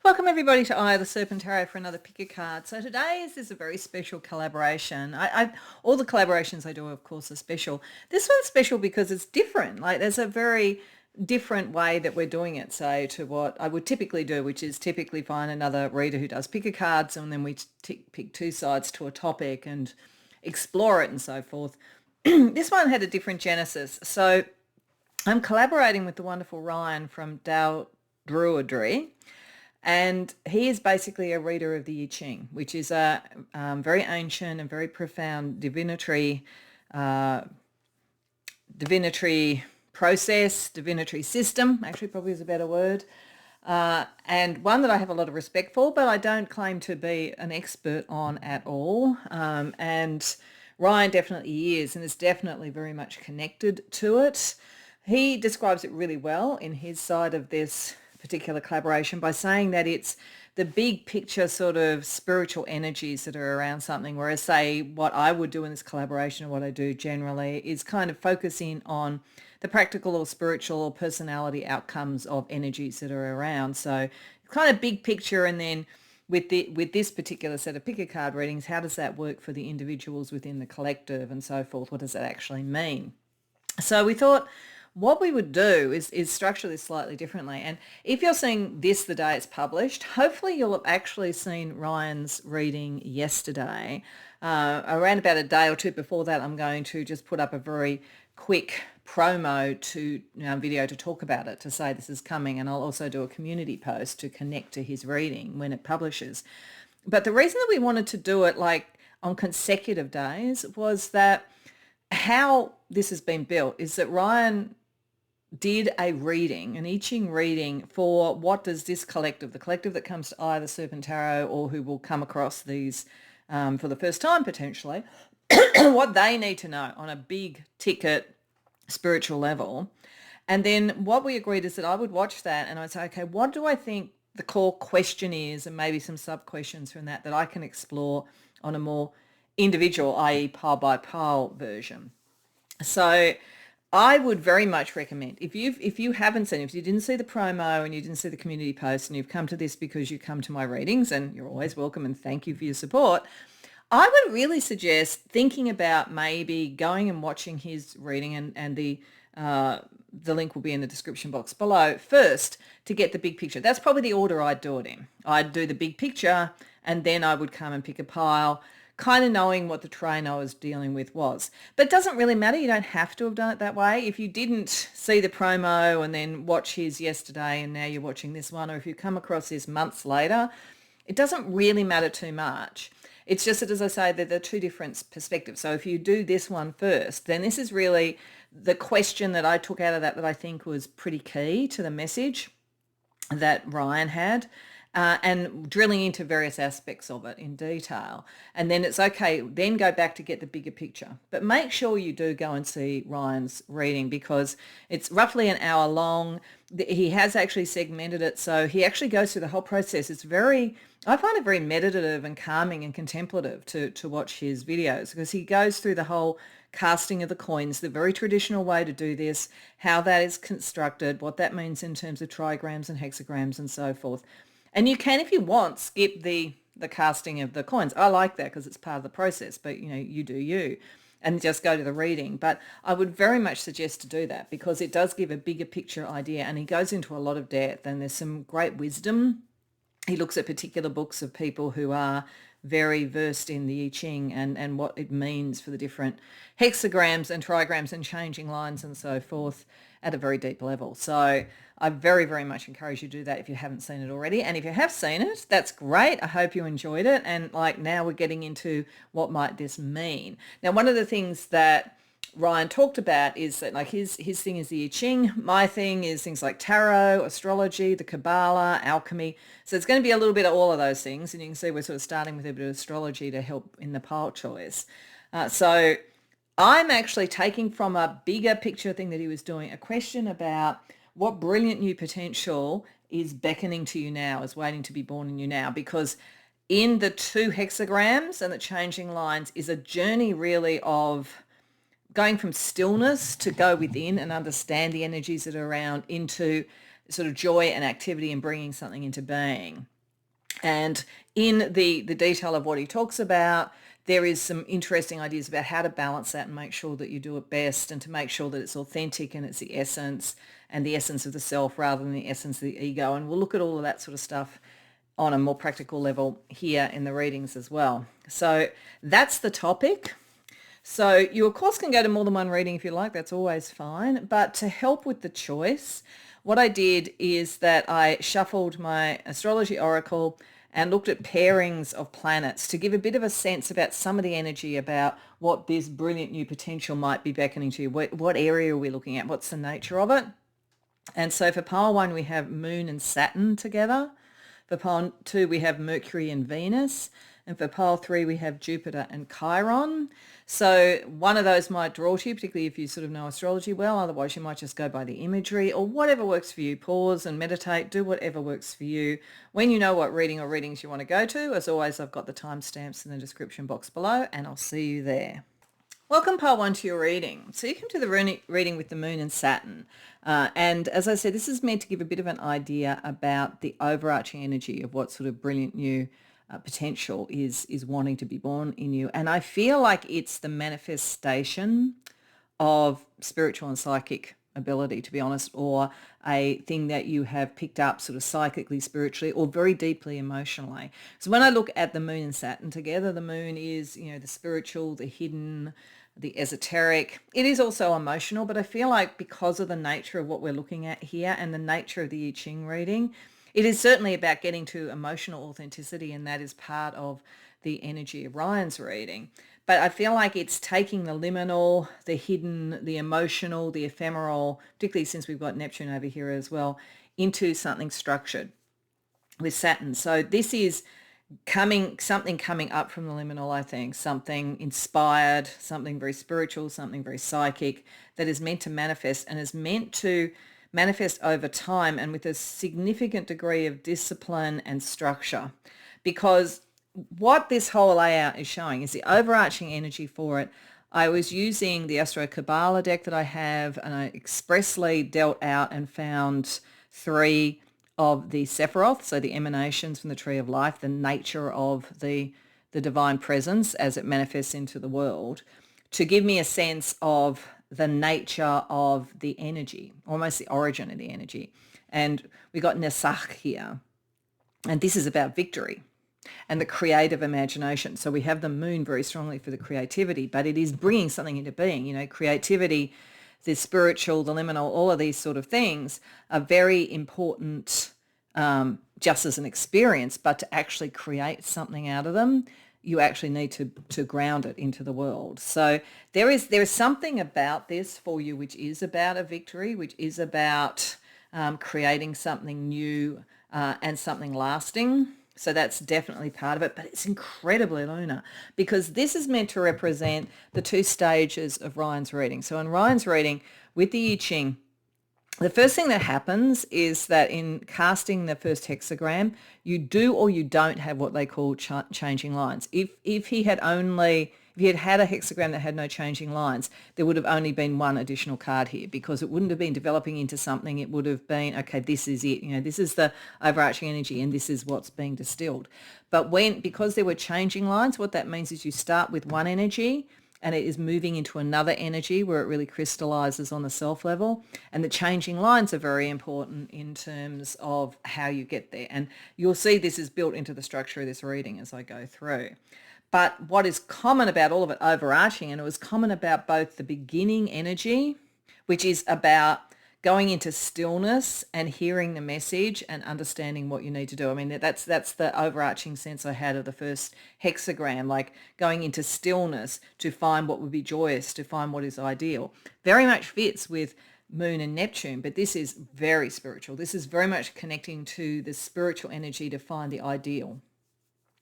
Welcome everybody to the Serpent for another pick a card. So today is a very special collaboration. All the collaborations I do, of course, are special. This one's special because it's different. Like there's a very different way that we're doing it, say, to what I would typically do, which is typically find another reader who does pick a cards, and then we pick two sides to a topic and explore it and so forth. This one had a different genesis. So I'm collaborating with the wonderful Ryan from Taodruidry. And he is basically a reader of the I Ching, which is a very ancient and very profound uh, divinatory process, divinatory system, actually probably is a better word, and one that I have a lot of respect for, but I don't claim to be an expert on at all. And Ryan definitely is, and is definitely very much connected to it. He describes it really well in his side of this particular collaboration by saying that it's the big picture sort of spiritual energies that are around something, whereas say what I would do in this collaboration or what I do generally is kind of focusing on the practical or spiritual or personality outcomes of energies that are around. So kind of big picture, and then with this particular set of pick a card readings, how does that work for the individuals within the collective and so forth? What does that actually mean? So we thought what we would do is structure this slightly differently. And if you're seeing this the day it's published, hopefully you'll have actually seen Ryan's reading yesterday. Around about a day or two before that, I'm going to just put up a very quick promo to video to talk about it, to say this is coming. And I'll also do a community post to connect to his reading when it publishes. But the reason that we wanted to do it like on consecutive days was that how this has been built is that Ryan did a reading, an I Ching reading for what does this collective, the collective that comes to either Serpent Tarot or who will come across these for the first time potentially, what they need to know on a big ticket spiritual level. And then what we agreed is that I would watch that and I'd say, okay, what do I think the core question is, and maybe some sub-questions from that I can explore on a more individual, i.e. pile by pile version. So I would very much recommend, if you haven't seen, if you didn't see the promo and you didn't see the community post and you've come to this because you come to my readings, and you're always welcome and thank you for your support, I would really suggest thinking about maybe going and watching his reading, and the link will be in the description box below first to get the big picture. That's probably the order I'd do it in. I'd do the big picture and then I would come and pick a pile, kind of knowing what the terrain I was dealing with was. But it doesn't really matter. You don't have to have done it that way. If you didn't see the promo and then watch his yesterday and now you're watching this one, or if you come across this months later, it doesn't really matter too much. It's just that, as I say, that they're two different perspectives. So if you do this one first, then this is really the question that I took out of that I think was pretty key to the message that Ryan had. And drilling into various aspects of it in detail. And then it's okay, then go back to get the bigger picture. But make sure you do go and see Ryan's reading because it's roughly an hour long. He has actually segmented it, so he actually goes through the whole process. I find it very meditative and calming and contemplative to watch his videos because he goes through the whole casting of the coins, the very traditional way to do this, how that is constructed, what that means in terms of trigrams and hexagrams and so forth. And you can, if you want, skip the casting of the coins. I like that because it's part of the process, but you do you, and just go to the reading. But I would very much suggest to do that because it does give a bigger picture idea, and he goes into a lot of depth, and there's some great wisdom. He looks at particular books of people who are very versed in the I Ching and what it means for the different hexagrams and trigrams and changing lines and so forth at a very deep level. So I very, very much encourage you to do that if you haven't seen it already. And if you have seen it, that's great. I hope you enjoyed it. And now we're getting into what might this mean. Now, one of the things that Ryan talked about is that his thing is the I Ching. My thing is things like tarot, astrology, the Kabbalah, alchemy. So it's going to be a little bit of all of those things. And you can see we're sort of starting with a bit of astrology to help in the pile choice. So I'm actually taking from a bigger picture thing that he was doing, a question about what brilliant new potential is beckoning to you now, is waiting to be born in you now, because in the two hexagrams and the changing lines is a journey really of going from stillness to go within and understand the energies that are around into sort of joy and activity in bringing something into being. And in the detail of what he talks about, there is some interesting ideas about how to balance that and make sure that you do it best, and to make sure that it's authentic and it's the essence and the essence of the self rather than the essence of the ego. And we'll look at all of that sort of stuff on a more practical level here in the readings as well. So that's the topic. So you, of course, can go to more than one reading if you like. That's always fine. But to help with the choice, what I did is that I shuffled my astrology oracle and looked at pairings of planets to give a bit of a sense about some of the energy about what this brilliant new potential might be beckoning to you. What area are we looking at? What's the nature of it? And so for pile 1, we have Moon and Saturn together. For pile 2, we have Mercury and Venus. And for pile 3, we have Jupiter and Chiron. So one of those might draw to you, particularly if you sort of know astrology well. Otherwise, you might just go by the imagery or whatever works for you. Pause and meditate. Do whatever works for you. When you know what reading or readings you want to go to, as always, I've got the timestamps in the description box below, and I'll see you there. Welcome, pile 1, to your reading. So you come to the reading with the Moon and Saturn. And as I said, this is meant to give a bit of an idea about the overarching energy of what sort of brilliant new potential is wanting to be born in you. And I feel like it's the manifestation of spiritual and psychic ability, to be honest, or a thing that you have picked up sort of psychically, spiritually, or very deeply emotionally. So when I look at the Moon and Saturn together, the Moon is, the spiritual, the hidden, the esoteric. It is also emotional, but I feel like because of the nature of what we're looking at here and the nature of the I Ching reading, it is certainly about getting to emotional authenticity, and that is part of the energy of Ryan's reading. But I feel like it's taking the liminal, the hidden, the emotional, the ephemeral, particularly since we've got Neptune over here as well, into something structured with Saturn. So this is something coming up from the liminal, I think, something inspired, something very spiritual, something very psychic that is meant to manifest, and is meant to manifest over time and with a significant degree of discipline and structure. Because what this whole layout is showing is the overarching energy for it. I was using the Astro Kabbalah deck that I have, and I expressly dealt out and found 3 of the Sephiroth, so the emanations from the Tree of Life, the nature of the divine presence as it manifests into the world, to give me a sense of the nature of the energy, almost the origin of the energy. And we got Nesach here, and this is about victory and the creative imagination. So we have the Moon very strongly for the creativity, but it is bringing something into being. Creativity, the spiritual, the liminal, all of these sort of things are very important just as an experience, but to actually create something out of them, you actually need to ground it into the world. So there is something about this for you which is about a victory, which is about creating something new and something lasting. So that's definitely part of it, but it's incredibly lunar, because this is meant to represent the 2 stages of Ryan's reading. So in Ryan's reading with the I Ching, the first thing that happens is that in casting the first hexagram, you do or you don't have what they call changing lines. If he had had a hexagram that had no changing lines, there would have only been one additional card here, because it wouldn't have been developing into something. It would have been, okay, this is it. This is the overarching energy, and this is what's being distilled. But because there were changing lines, what that means is you start with one energy, and it is moving into another energy where it really crystallizes on the self level. And the changing lines are very important in terms of how you get there. And you'll see this is built into the structure of this reading as I go through. But what is common about all of it, overarching, and it was common about both the beginning energy, which is about going into stillness and hearing the message and understanding what you need to do. I mean, that's the overarching sense I had of the first hexagram, like going into stillness to find what would be joyous, to find what is ideal. Very much fits with Moon and Neptune, but this is very spiritual. This is very much connecting to the spiritual energy to find the ideal.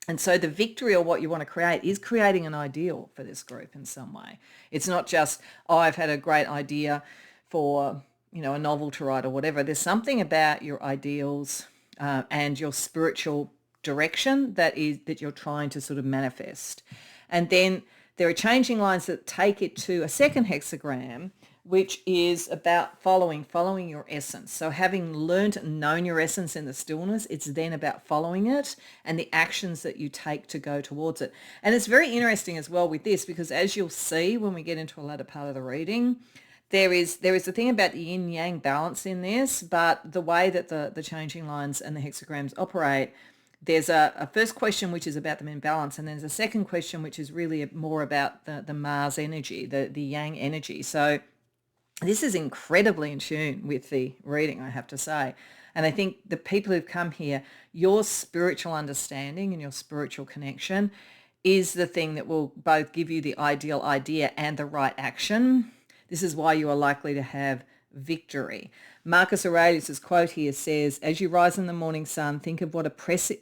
And so the victory, or what you want to create, is creating an ideal for this group in some way. It's not just, I've had a great idea for a novel to write or whatever. There's something about your ideals and your spiritual direction that you're trying to sort of manifest. And then there are changing lines that take it to a second hexagram, which is about following your essence. So having learned and known your essence in the stillness, it's then about following it and the actions that you take to go towards it. And it's very interesting as well with this, because as you'll see when we get into a later part of the reading, there is the thing about the yin-yang balance in this, but the way that the changing lines and the hexagrams operate, there's a first question which is about them in balance, and there's a second question which is really more about the Mars energy, the yang energy. So this is incredibly in tune with the reading, I have to say. And I think the people who've come here, your spiritual understanding and your spiritual connection is the thing that will both give you the ideal idea and the right action. This is why you are likely to have victory. Marcus Aurelius' quote here says, "As you rise in the morning sun, think of what a precious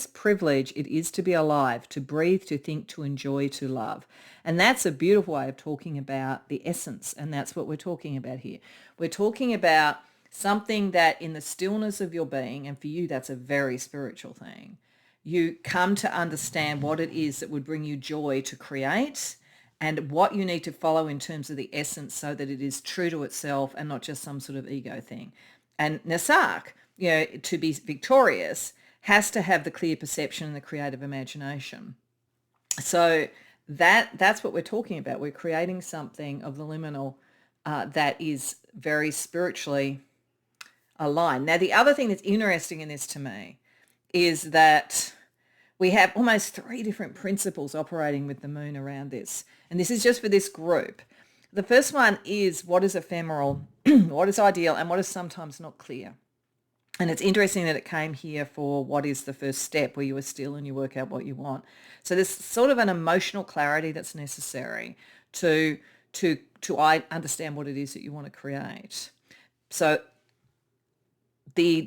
privilege it is to be alive, to breathe, to think, to enjoy, to love." And that's a beautiful way of talking about the essence. And that's what we're talking about here. We're talking about something that in the stillness of your being, and for you, that's a very spiritual thing, you come to understand what it is that would bring you joy to create and what you need to follow in terms of the essence so that it is true to itself and not just some sort of ego thing. And Nasak, to be victorious, has to have the clear perception and the creative imagination. So that's what we're talking about. We're creating something of the liminal that is very spiritually aligned. Now, the other thing that's interesting in this to me is that we have almost 3 different principles operating with the moon around this. And this is just for this group. The first one is what is ephemeral, what is ideal, and what is sometimes not clear. And it's interesting that it came here for what is the first step, where you are still and you work out what you want. So there's sort of an emotional clarity that's necessary to understand what it is that you want to create. So the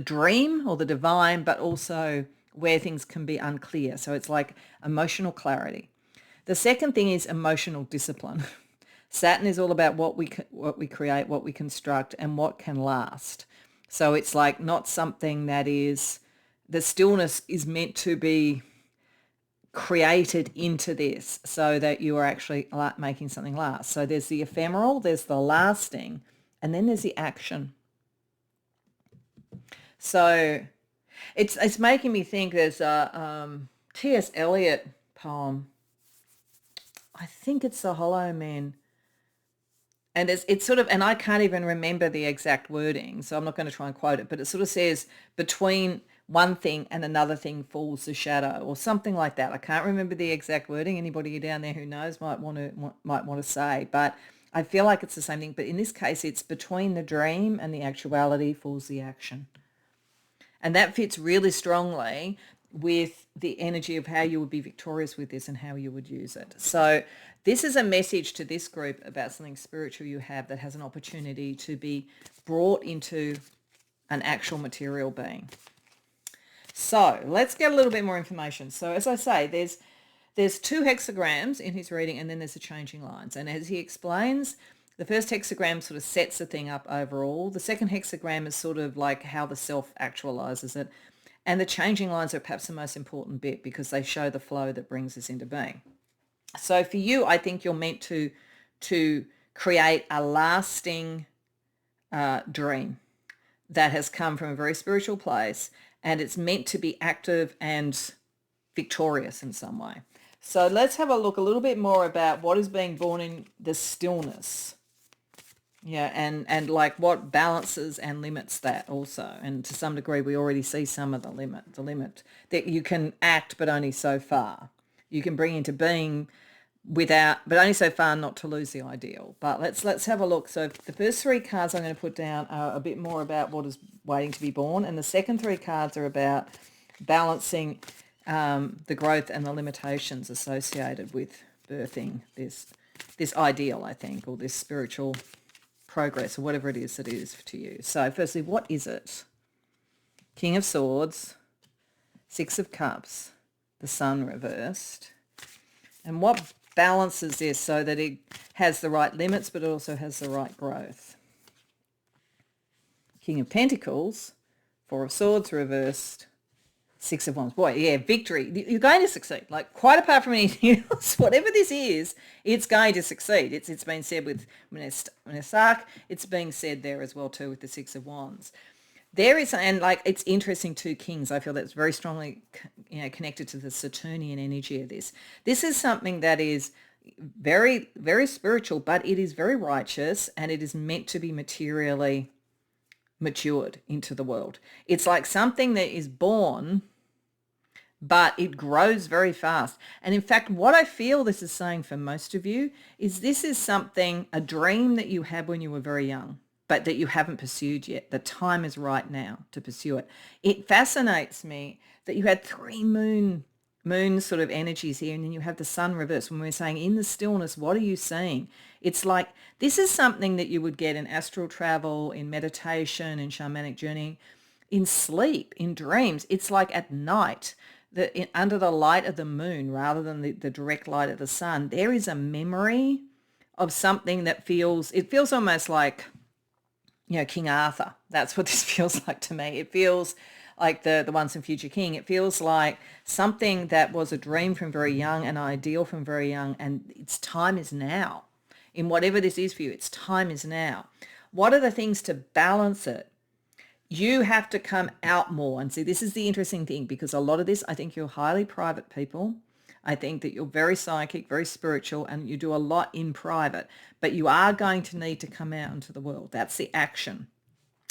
dream or the divine, but also where things can be unclear. So it's like emotional clarity. The second thing is emotional discipline. Saturn is all about what we create, what we construct, and what can last. So it's like not something that is, the stillness is meant to be created into this so that you are actually making something last. So there's the ephemeral, there's the lasting, and then there's the action. So it's making me think there's a T.S. Eliot poem. I think it's The Hollow Men. And it's sort of, and I can't even remember the exact wording, so I'm not going to try and quote it, but it sort of says, between one thing and another thing falls the shadow, or something like that. I can't remember the exact wording. Anybody down there who knows might want to say, but I feel like it's the same thing. But in this case, it's between the dream and the actuality falls the action. And that fits really strongly with the energy of how you would be victorious with this and how you would use it. So this is a message to this group about something spiritual you have that has an opportunity to be brought into an actual material being. So let's get a little bit more information. So as I say, there's 2 hexagrams in his reading, and then there's the changing lines. And as he explains, the first hexagram sort of sets the thing up overall. The second hexagram is sort of like how the self actualizes it. And the changing lines are perhaps the most important bit because they show the flow that brings us into being. So for you, I think you're meant to create a lasting dream that has come from a very spiritual place, and it's meant to be active and victorious in some way. So let's have a look a little bit more about what is being born in the stillness. Yeah, and like what balances and limits that also. And to some degree, we already see some of the limit that you can act, but only so far. You can bring into being but only so far not to lose the ideal. But let's have a look. So the first 3 cards I'm going to put down are a bit more about what is waiting to be born. And the second 3 cards are about balancing the growth and the limitations associated with birthing this ideal, I think, or this spiritual progress, or whatever it is that it is to you. So firstly, what is it? King of Swords, 6 of Cups, the Sun reversed. And what balances this so that it has the right limits but it also has the right growth? King of Pentacles, 4 of Swords reversed, Six of Wands. Boy, yeah, victory. You're going to succeed. Like, quite apart from anything else, whatever this is, it's going to succeed. It's been said with Minesark. It's being said there as well too with the Six of Wands. There is, and like, it's interesting, two kings. I feel that's very strongly, connected to the Saturnian energy of this. This is something that is very, very spiritual, but it is very righteous, and it is meant to be materially matured into the world. It's like something that is born, but it grows very fast. And in fact, what I feel this is saying for most of you is this is something, a dream that you had when you were very young, but that you haven't pursued yet. The time is right now to pursue it. It fascinates me that you had three moon sort of energies here, and then you have the sun reversed. When we're saying in the stillness, what are you seeing? It's like this is something that you would get in astral travel, in meditation, in shamanic journeying, in sleep, in dreams. It's like at night, under the light of the moon rather than the direct light of the sun, there is a memory of something that feels almost like, King Arthur. That's what this feels like to me. It feels like the Once and Future King. It feels like something that was a dream from very young, an ideal from very young, and its time is now. In whatever this is for you, its time is now. What are the things to balance it? You have to come out more. And see, this is the interesting thing, because a lot of this, I think you're highly private people. I think that you're very psychic, very spiritual, and you do a lot in private, but you are going to need to come out into the world. That's the action.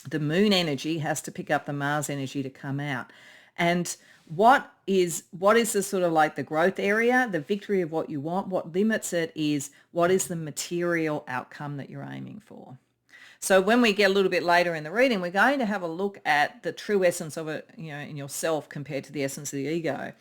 The moon energy has to pick up the Mars energy to come out. And what is the sort of like the growth area, the victory of what you want? What limits it is what is the material outcome that you're aiming for. So when we get a little bit later in the reading, we're going to have a look at the true essence of it, in yourself compared to the essence of the ego.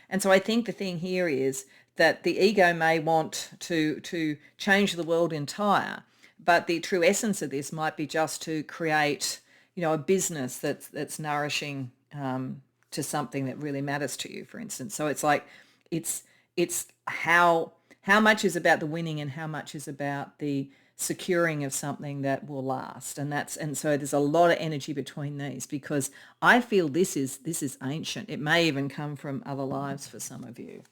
And so I think the thing here is that the ego may want to change the world entire, but the true essence of this might be just to create, a business that's nourishing to something that really matters to you, for instance. So it's like it's how much is about the winning and how much is about the securing of something that will last. And so there's a lot of energy between these, because I feel this is ancient. It may even come from other lives for some of you.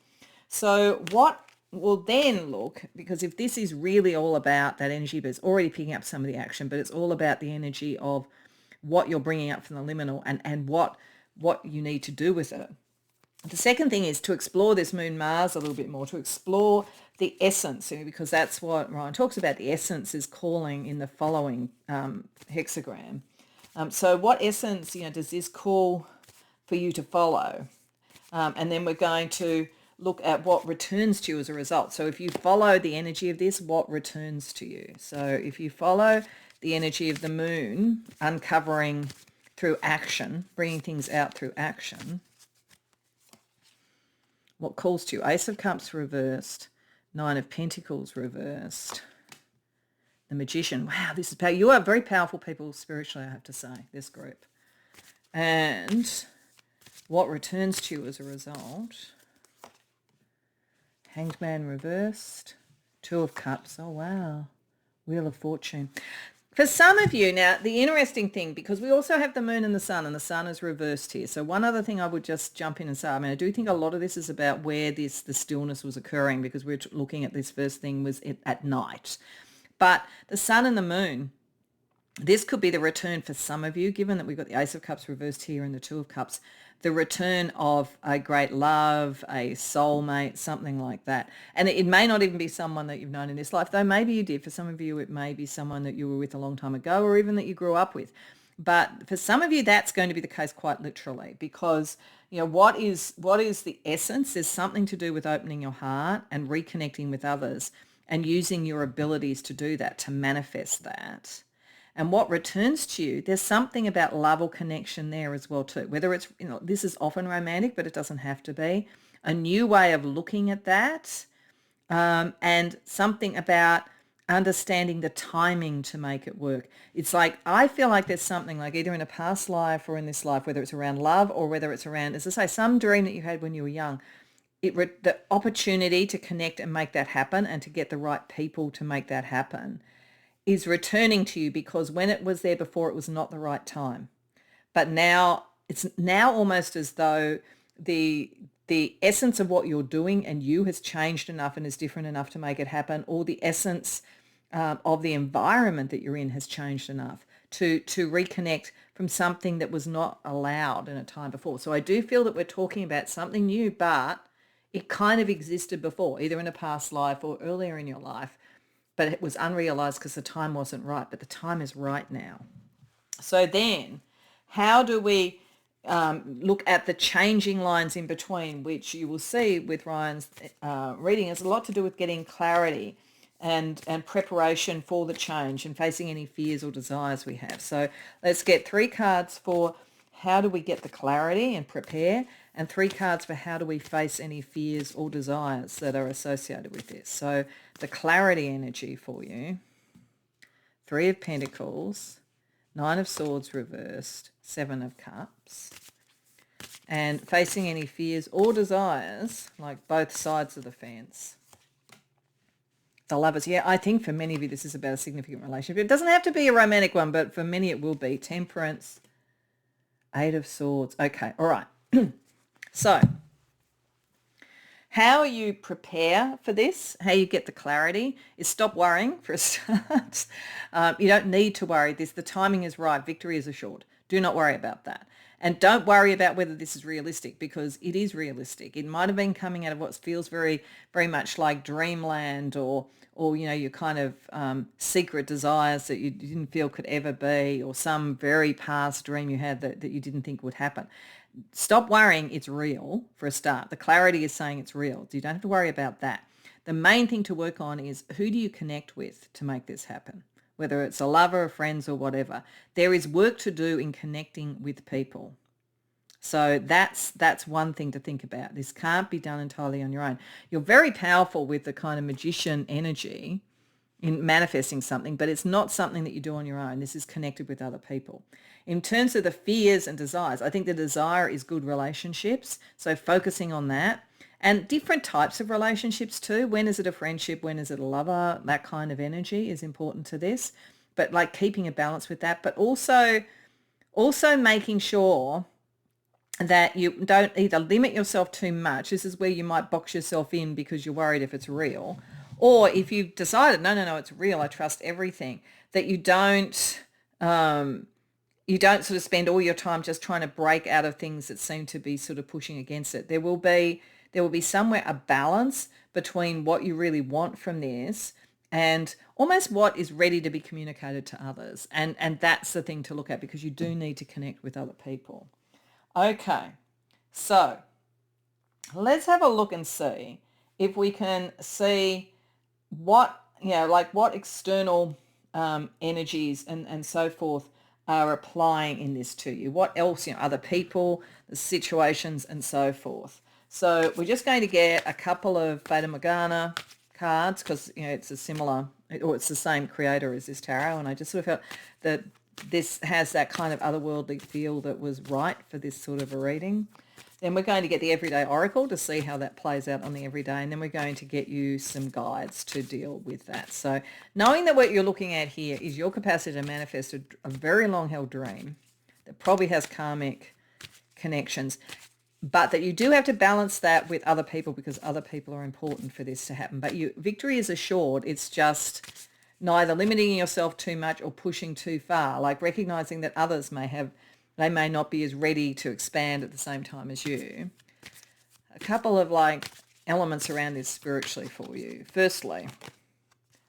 So what will then look, because if this is really all about that energy, but it's already picking up some of the action, but it's all about the energy of what you're bringing up from the liminal and what you need to do with it. The second thing is to explore this Moon Mars a little bit more, to explore the essence, because that's what Ryan talks about. The essence is calling in the following hexagram. So what essence, does this call for you to follow? And then we're going to look at what returns to you as a result. So if you follow the energy of this, what returns to you? So if you follow the energy of the moon, uncovering through action, bringing things out through action, what calls to you? Ace of Cups reversed, Nine of Pentacles reversed, the Magician. Wow, this is powerful. You are very powerful people spiritually, I have to say, this group. And what returns to you as a result? Hanged Man reversed, Two of Cups. Oh, wow. Wheel of Fortune. For some of you, now, the interesting thing, because we also have the moon and the sun is reversed here. So one other thing I would just jump in and say, I do think a lot of this is about where the stillness was occurring, because we're looking at this first thing was at night. But the sun and the moon, this could be the return for some of you, given that we've got the Ace of Cups reversed here and the Two of Cups, the return of a great love, a soulmate, something like that. And it may not even be someone that you've known in this life, though maybe you did. For some of you, it may be someone that you were with a long time ago, or even that you grew up with. But for some of you, that's going to be the case quite literally, because, what is the essence? There's something to do with opening your heart and reconnecting with others and using your abilities to do that, to manifest that. And what returns to you, there's something about love or connection there as well too. Whether it's, this is often romantic, but it doesn't have to be. A new way of looking at that, and something about understanding the timing to make it work. It's like, I feel like there's something like either in a past life or in this life, whether it's around love or whether it's around, as I say, some dream that you had when you were young, the opportunity to connect and make that happen and to get the right people to make that happen is returning to you, because when it was there before, it was not the right time. But now it's now almost as though the essence of what you're doing and you has changed enough and is different enough to make it happen, or the essence of the environment that you're in has changed enough to reconnect from something that was not allowed in a time before. So I do feel that we're talking about something new, but it kind of existed before, either in a past life or earlier in your life, but it was unrealized because the time wasn't right, but the time is right now. So then how do we look at the changing lines in between, which you will see with Ryan's reading has a lot to do with getting clarity and preparation for the change and facing any fears or desires we have. So let's get 3 cards for how do we get the clarity and prepare, and 3 cards for how do we face any fears or desires that are associated with this. So the clarity energy for you, 3 of Pentacles, 9 of Swords reversed, 7 of Cups, and facing any fears or desires, like both sides of the fence. The Lovers. Yeah, I think for many of you this is about a significant relationship. It doesn't have to be a romantic one, but for many it will be. Temperance, 8 of Swords. Okay, all right. So how you prepare for this, how you get the clarity, is stop worrying for a start. You don't need to worry. The timing is right. Victory is assured. Do not worry about that. And don't worry about whether this is realistic, because it is realistic. It might have been coming out of what feels very, very much like dreamland, or your kind of secret desires that you didn't feel could ever be, or some very past dream you had that you didn't think would happen. Stop worrying. It's real for a start. The clarity is saying it's real. You don't have to worry about that. The main thing to work on is, who do you connect with to make this happen? Whether it's a lover, friends, or whatever. There is work to do in connecting with people. So that's one thing to think about. This can't be done entirely on your own. You're very powerful with the kind of magician energy in manifesting something, but it's not something that you do on your own. This is connected with other people. In terms of the fears and desires, I think the desire is good relationships. So focusing on that, and different types of relationships too. When is it a friendship? When is it a lover? That kind of energy is important to this, but like keeping a balance with that, but also making sure that you don't either limit yourself too much. This is where you might box yourself in because you're worried if it's real, or if you've decided, no, it's real, I trust everything, that you don't sort of spend all your time just trying to break out of things that seem to be sort of pushing against it. There will be somewhere a balance between what you really want from this and almost what is ready to be communicated to others. And that's the thing to look at, because you do need to connect with other people. Okay, so let's have a look and see if we can see what, what external energies and so forth are applying in this to you. What else, other people, the situations, and so forth. So we're just going to get a couple of Fata Morgana cards, because it's a similar, or it's the same creator as this tarot, and I just sort of felt that this has that kind of otherworldly feel that was right for this sort of a reading. Then we're going to get the Everyday Oracle to see how that plays out on the everyday, and then we're going to get you some guides to deal with that. So knowing that what you're looking at here is your capacity to manifest a very long-held dream that probably has karmic connections, but that you do have to balance that with other people, because other people are important for this to happen. But victory is assured. It's just neither limiting yourself too much or pushing too far, like recognizing that others they may not be as ready to expand at the same time as you. A couple of elements around this spiritually for you. Firstly,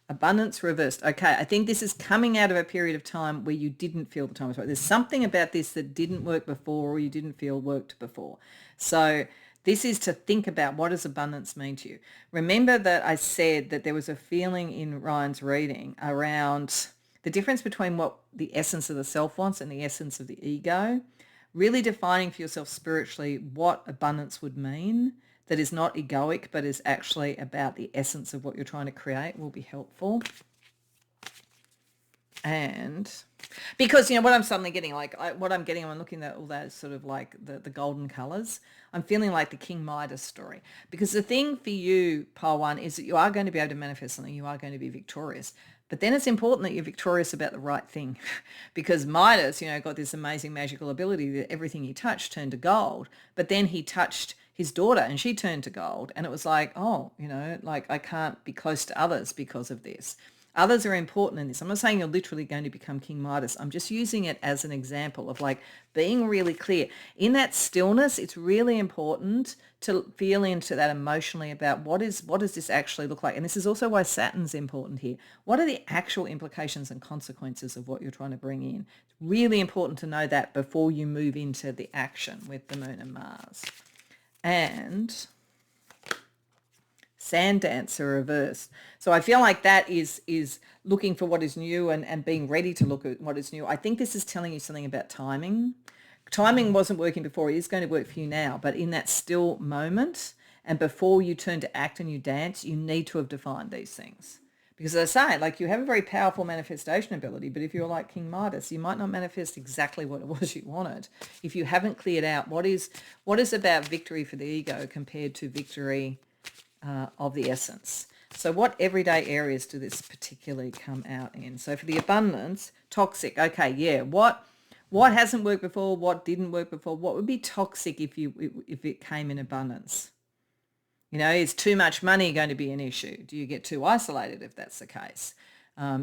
abundance reversed. Okay, I think this is coming out of a period of time where you didn't feel the time was right. There's something about this that didn't work before, or you didn't feel worked before. So this is to think about, what does abundance mean to you? Remember that I said that there was a feeling in Ryan's reading around the difference between what the essence of the self wants and the essence of the ego. Really defining for yourself spiritually what abundance would mean, that is not egoic but is actually about the essence of what you're trying to create, will be helpful. And because, what I'm suddenly getting, what I'm getting, I'm looking at all those sort of the golden colours. I'm feeling like the King Midas story. Because the thing for you, Pile 1, is that you are going to be able to manifest something. You are going to be victorious. But then it's important that you're victorious about the right thing because Midas, got this amazing magical ability that everything he touched turned to gold. But then he touched his daughter and she turned to gold. And it was like, oh, like I can't be close to others because of this. Others are important in this. I'm not saying you're literally going to become King Midas. I'm just using it as an example of like being really clear. In that stillness, it's really important to feel into that emotionally about what does this actually look like? And this is also why Saturn's important here. What are the actual implications and consequences of what you're trying to bring in? It's really important to know that before you move into the action with the Moon and Mars. And Sand Dancer reversed. So I feel like that is looking for what is new and being ready to look at what is new. I think this is telling you something about timing. Timing wasn't working before. It is going to work for you now. But in that still moment and before you turn to act and you dance, you need to have defined these things. Because as I say, like you have a very powerful manifestation ability, but if you're like King Midas, you might not manifest exactly what it was you wanted if you haven't cleared out what is about victory for the ego compared to victory of the essence. So what everyday areas do this particularly come out in? So for the abundance, toxic. Okay, yeah. What hasn't worked before? What didn't work before? What would be toxic if it came in abundance? Is too much money going to be an issue? Do you get too isolated if that's the case?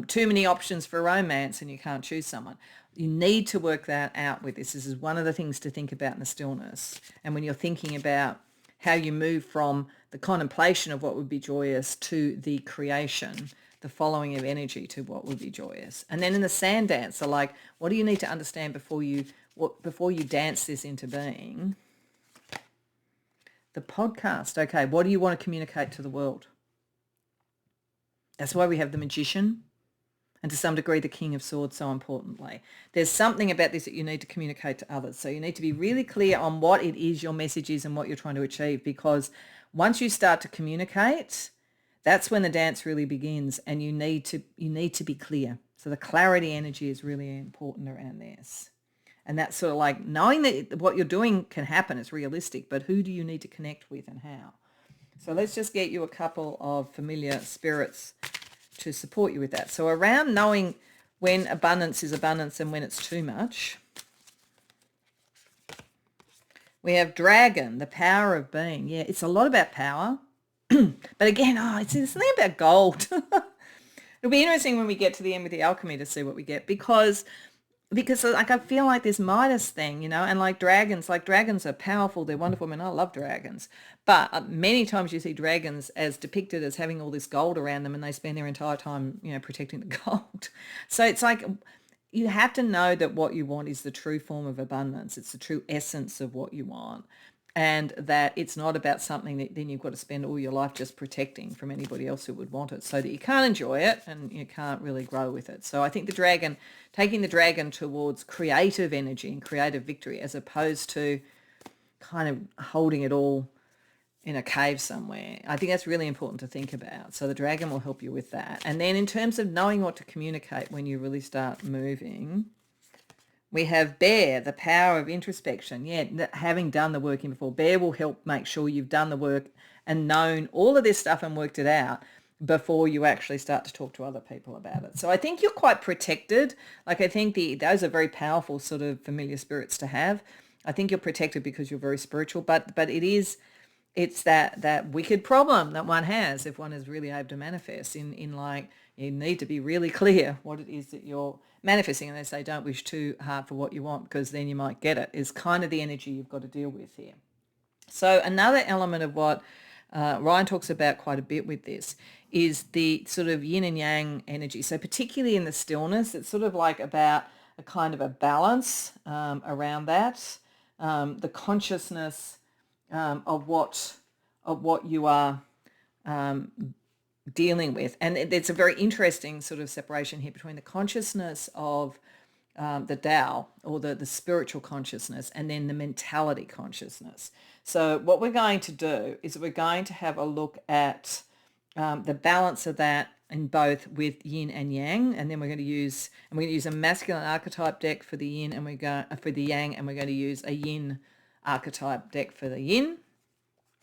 Too many options for romance and you can't choose someone. You need to work that out with this. This is one of the things to think about in the stillness. And when you're thinking about how you move from the contemplation of what would be joyous to the creation, the following of energy to what would be joyous. And then in the sand dance, so like, what do you need to understand before you dance this into being? The podcast. Okay, what do you want to communicate to the world? That's why we have the Magician and to some degree the King of Swords so importantly. There's something about this that you need to communicate to others. So you need to be really clear on what it is your message is and what you're trying to achieve, because once you start to communicate, that's when the dance really begins, and you need to be clear. So the clarity energy is really important around this. And that's sort of like knowing that what you're doing can happen, it's realistic, but who do you need to connect with and how? So let's just get you a couple of familiar spirits to support you with that. So around knowing when abundance is abundance and when it's too much, we have Dragon, the power of being. Yeah, it's a lot about power. But again, it's something about gold. It'll be interesting when we get to the end with the alchemy to see what we get, because like I feel like this Midas thing, and like dragons are powerful, they're wonderful. I mean, I love dragons, but many times you see dragons as depicted as having all this gold around them and they spend their entire time, protecting the gold. So it's like you have to know that what you want is the true form of abundance. It's the true essence of what you want. And that it's not about something that then you've got to spend all your life just protecting from anybody else who would want it, so that you can't enjoy it and you can't really grow with it. So I think taking the dragon towards creative energy and creative victory, as opposed to kind of holding it all in a cave somewhere, I think that's really important to think about. So the dragon will help you with that. And then in terms of knowing what to communicate when you really start moving, we have Bear, the power of introspection. Yeah, having done the working before. Bear will help make sure you've done the work and known all of this stuff and worked it out before you actually start to talk to other people about it. So I think you're quite protected. Like I think those are very powerful sort of familiar spirits to have. I think you're protected because you're very spiritual, but it's that wicked problem that one has if one is really able to manifest in like, you need to be really clear what it is that you're manifesting. And they say, don't wish too hard for what you want, because then you might get it, is kind of the energy you've got to deal with here. So another element of what Ryan talks about quite a bit with this is the sort of yin and yang energy. So particularly in the stillness, it's sort of like about a kind of a balance around that, the consciousness of what you are dealing with. And it's a very interesting sort of separation here between the consciousness of the Tao, or the spiritual consciousness, and then the mentality consciousness. So what we're going to do is we're going to have a look at the balance of that in both with yin and yang, and then we're going to use a masculine archetype deck for the yin, and for the yang, and we're going to use a yin archetype deck for the yin.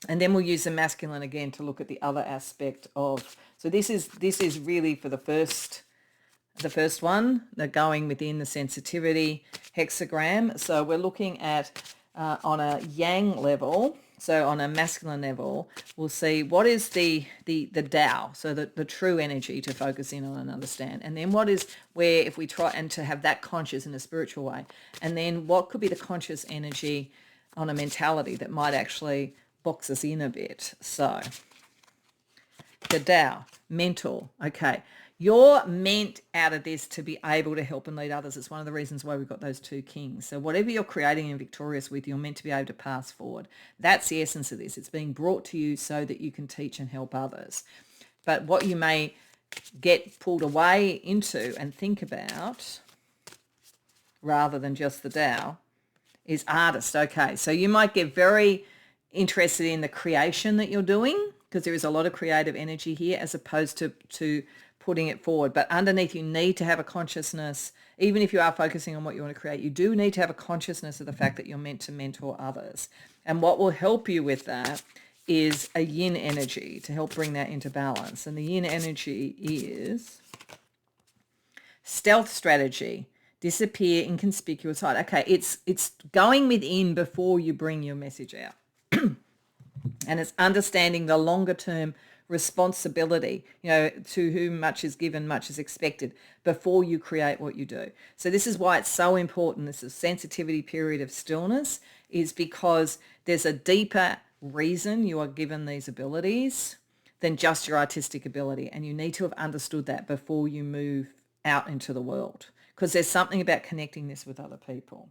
And then we'll use the masculine again to look at the other aspect of, so this is really for the first the first one, the going within the sensitivity hexagram. So we're looking at on a yang level, so on a masculine level, we'll see what is the Tao, so the true energy to focus in on and understand. And then what is where, if we try and to have that conscious in a spiritual way, and then what could be the conscious energy on a mentality that might actually box us in a bit. So the Tao, mental, okay. You're meant out of this to be able to help and lead others. It's one of the reasons why we've got those two kings. So whatever you're creating and victorious with, you're meant to be able to pass forward. That's the essence of this. It's being brought to you so that you can teach and help others. But what you may get pulled away into and think about, rather than just the Tao, is artist. Okay, so you might get very interested in the creation that you're doing, because there is a lot of creative energy here, as opposed to putting it forward. But underneath, you need to have a consciousness. Even if you are focusing on what you want to create, you do need to have a consciousness of the fact that you're meant to mentor others. And what will help you with that is a yin energy to help bring that into balance. And the yin energy is stealth strategy, disappear, inconspicuous hide. Okay, it's going within before you bring your message out. And it's understanding the longer term responsibility, to whom much is given, much is expected, before you create what you do. So this is why it's so important. This is sensitivity period of stillness, is because there's a deeper reason you are given these abilities than just your artistic ability. And you need to have understood that before you move out into the world, because there's something about connecting this with other people.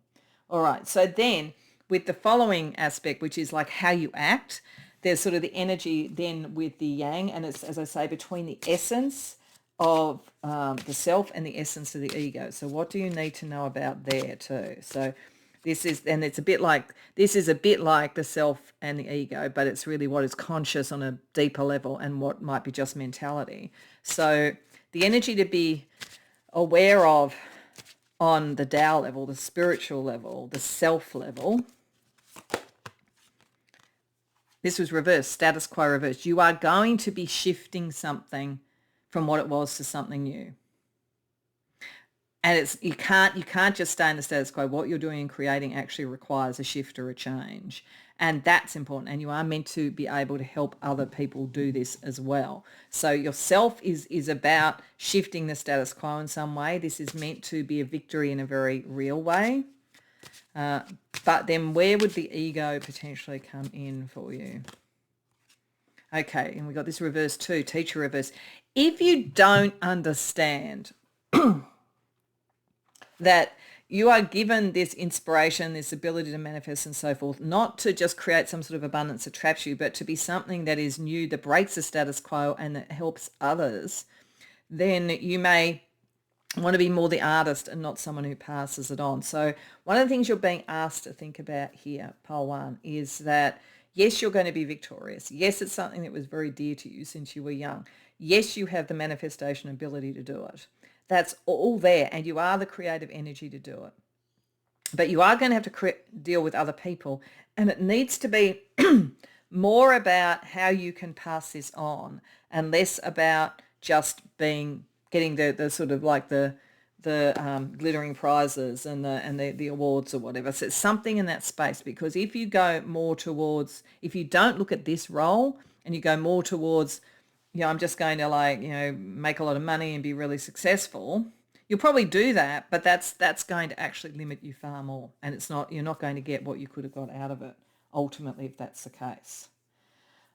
All right. So then with the following aspect, which is like how you act, there's sort of the energy then with the yang, and it's, as I say, between the essence of the self and the essence of the ego. So what do you need to know about there too? So this is, and it's a bit like, this is a bit like the self and the ego, but it's really what is conscious on a deeper level and what might be just mentality. So the energy to be aware of on the Tao level, the spiritual level, the self level. This was reversed, status quo reversed. You are going to be shifting something from what it was to something new. And it's you can't just stay in the status quo. What you're doing and creating actually requires a shift or a change. And that's important. And you are meant to be able to help other people do this as well. So yourself is about shifting the status quo in some way. This is meant to be a victory in a very real way. But then where would the ego potentially come in for you? Okay, and we got this reverse too, teacher reverse. If you don't understand that you are given this inspiration, this ability to manifest and so forth, not to just create some sort of abundance that traps you, but to be something that is new, that breaks the status quo and that helps others, then you may want to be more the artist and not someone who passes it on. So one of the things you're being asked to think about here, Pole 1, is that yes, you're going to be victorious. Yes, it's something that was very dear to you since you were young. Yes, you have the manifestation ability to do it. That's all there, and you are the creative energy to do it. But you are going to have to deal with other people, and it needs to be more about how you can pass this on and less about just getting the sort of like the glittering prizes and the awards or whatever. So it's something in that space, because if you go more towards, if you don't look at this role and you go more towards, I'm just going to make a lot of money and be really successful, you'll probably do that, but that's going to actually limit you far more. And you're not going to get what you could have got out of it ultimately if that's the case.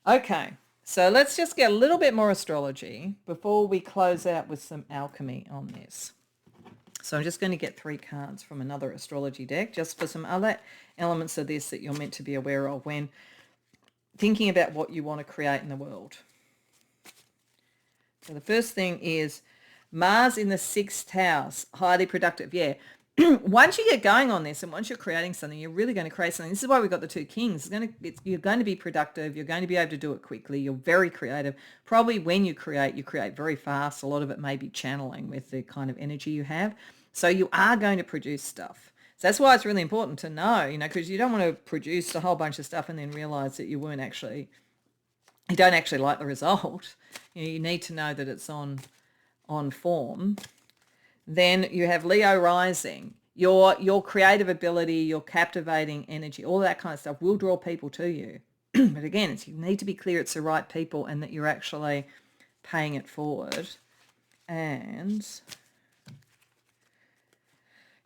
Okay. So let's just get a little bit more astrology before we close out with some alchemy on this. So I'm just going to get 3 cards from another astrology deck just for some other elements of this that you're meant to be aware of when thinking about what you want to create in the world. So the first thing is Mars in the 6th house, highly productive. Yeah. Once you get going on this and once you're creating something, you're really going to create something. This is why we've got the 2 kings. You're going to be productive. You're going to be able to do it quickly. You're very creative. Probably when you create very fast. A lot of it may be channeling with the kind of energy you have. So you are going to produce stuff. So that's why it's really important to know, because you don't want to produce a whole bunch of stuff and then realize that you don't actually like the result. You need to know that it's on form. Then you have Leo rising. Your creative ability, your captivating energy, all that kind of stuff will draw people to you. But again, you need to be clear it's the right people and that you're actually paying it forward. And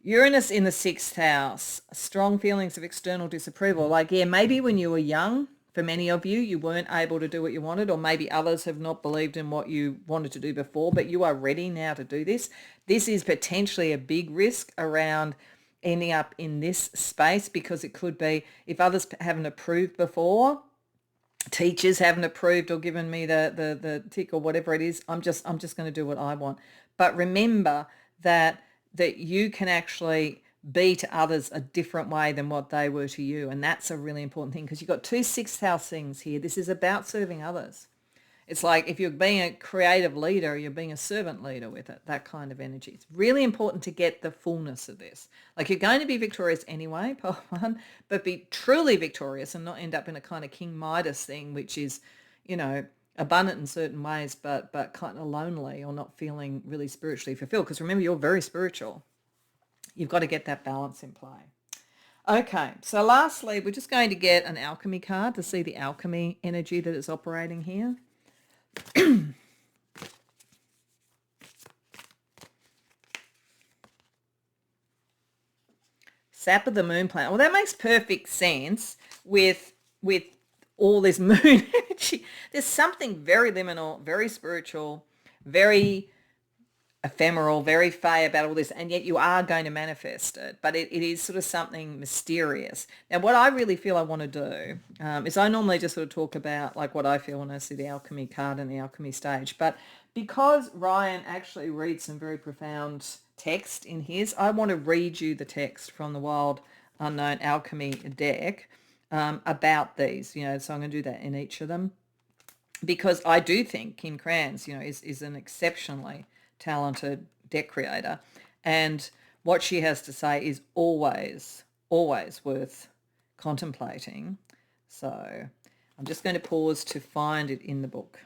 Uranus in the 6th house, strong feelings of external disapproval. Like, yeah, maybe when you were young, for many of you, you weren't able to do what you wanted, or maybe others have not believed in what you wanted to do before, but you are ready now to do this. This is potentially a big risk around ending up in this space, because it could be if others haven't approved before, teachers haven't approved or given me the tick or whatever it is, I'm just going to do what I want. But remember that you can actually be to others a different way than what they were to you. And that's a really important thing, because you've got 2 6th house things here. This is about serving others. It's like if you're being a creative leader, you're being a servant leader with it, that kind of energy. It's really important to get the fullness of this. Like, you're going to be victorious anyway, part one, but be truly victorious and not end up in a kind of King Midas thing, which is, abundant in certain ways, but kind of lonely or not feeling really spiritually fulfilled. Because remember, you're very spiritual. You've got to get that balance in play. Okay, so lastly, we're just going to get an alchemy card to see the alchemy energy that is operating here. Sap of the moon planet. Well, that makes perfect sense with all this moon energy. There's something very liminal, very spiritual, very ephemeral, very fey about all this, and yet you are going to manifest it. But it is sort of something mysterious. Now, what I really feel I want to do is I normally just sort of talk about like what I feel when I see the alchemy card and the alchemy stage. But because Ryan actually reads some very profound text in his, I want to read you the text from the Wild Unknown Alchemy deck about these. So I'm going to do that in each of them, because I do think Kim Kranz, is an exceptionally talented deck creator, and what she has to say is always worth contemplating. So I'm just going to pause to find it in the book.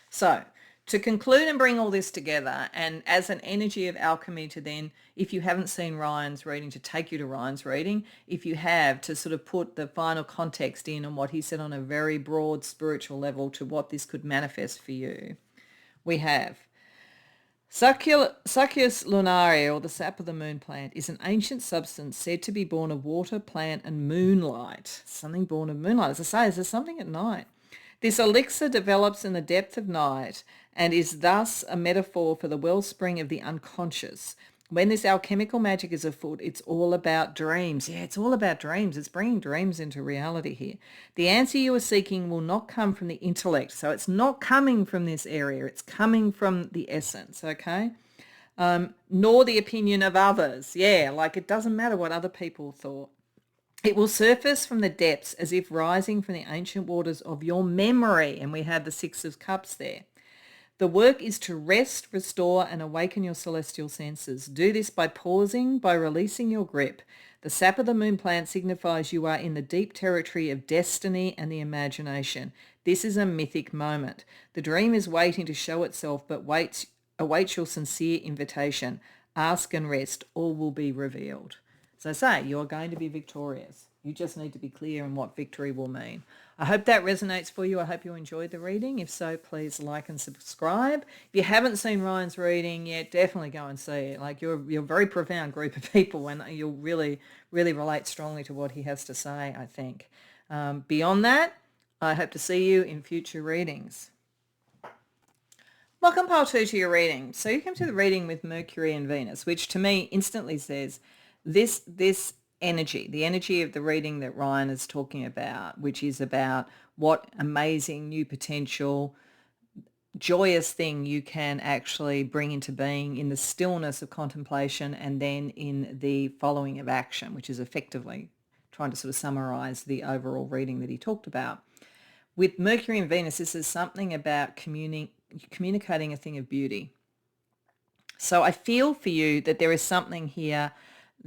So to conclude and bring all this together, and as an energy of alchemy, to then, if you haven't seen Ryan's reading, to take you to Ryan's reading, if you have, to sort of put the final context in on what he said on a very broad spiritual level to what this could manifest for you. We have Succus lunaria, or the sap of the moon plant, is an ancient substance said to be born of water, plant, and moonlight. Something born of moonlight. As I say, there's something at night. This elixir develops in the depth of night and is thus a metaphor for the wellspring of the unconscious. When this alchemical magic is afoot, it's all about dreams. Yeah, it's all about dreams. It's bringing dreams into reality here. The answer you are seeking will not come from the intellect. So it's not coming from this area. It's coming from the essence, okay? Nor the opinion of others. Yeah, like it doesn't matter what other people thought. It will surface from the depths as if rising from the ancient waters of your memory. And we have the 6 of Cups there. The work is to rest, restore, and awaken your celestial senses. Do this by pausing, by releasing your grip. The sap of the moon plant signifies you are in the deep territory of destiny and the imagination. This is a mythic moment. The dream is waiting to show itself, but awaits your sincere invitation. Ask and rest. All will be revealed. So say, you are going to be victorious. You just need to be clear on what victory will mean. I hope that resonates for you. I hope you enjoyed the reading. If so, please like and subscribe. If you haven't seen Ryan's reading yet, definitely go and see it. Like, you're a very profound group of people, and you'll really, really relate strongly to what he has to say, I think. Beyond that, I hope to see you in future readings. Welcome, Pile 2, to your reading. So you come to the reading with Mercury and Venus, which to me instantly says this energy, the energy of the reading that Ryan is talking about, which is about what amazing new potential, joyous thing you can actually bring into being in the stillness of contemplation, and then in the following of action, which is effectively trying to sort of summarize the overall reading that he talked about. With Mercury and Venus, this is something about communicating a thing of beauty. So I feel for you that there is something here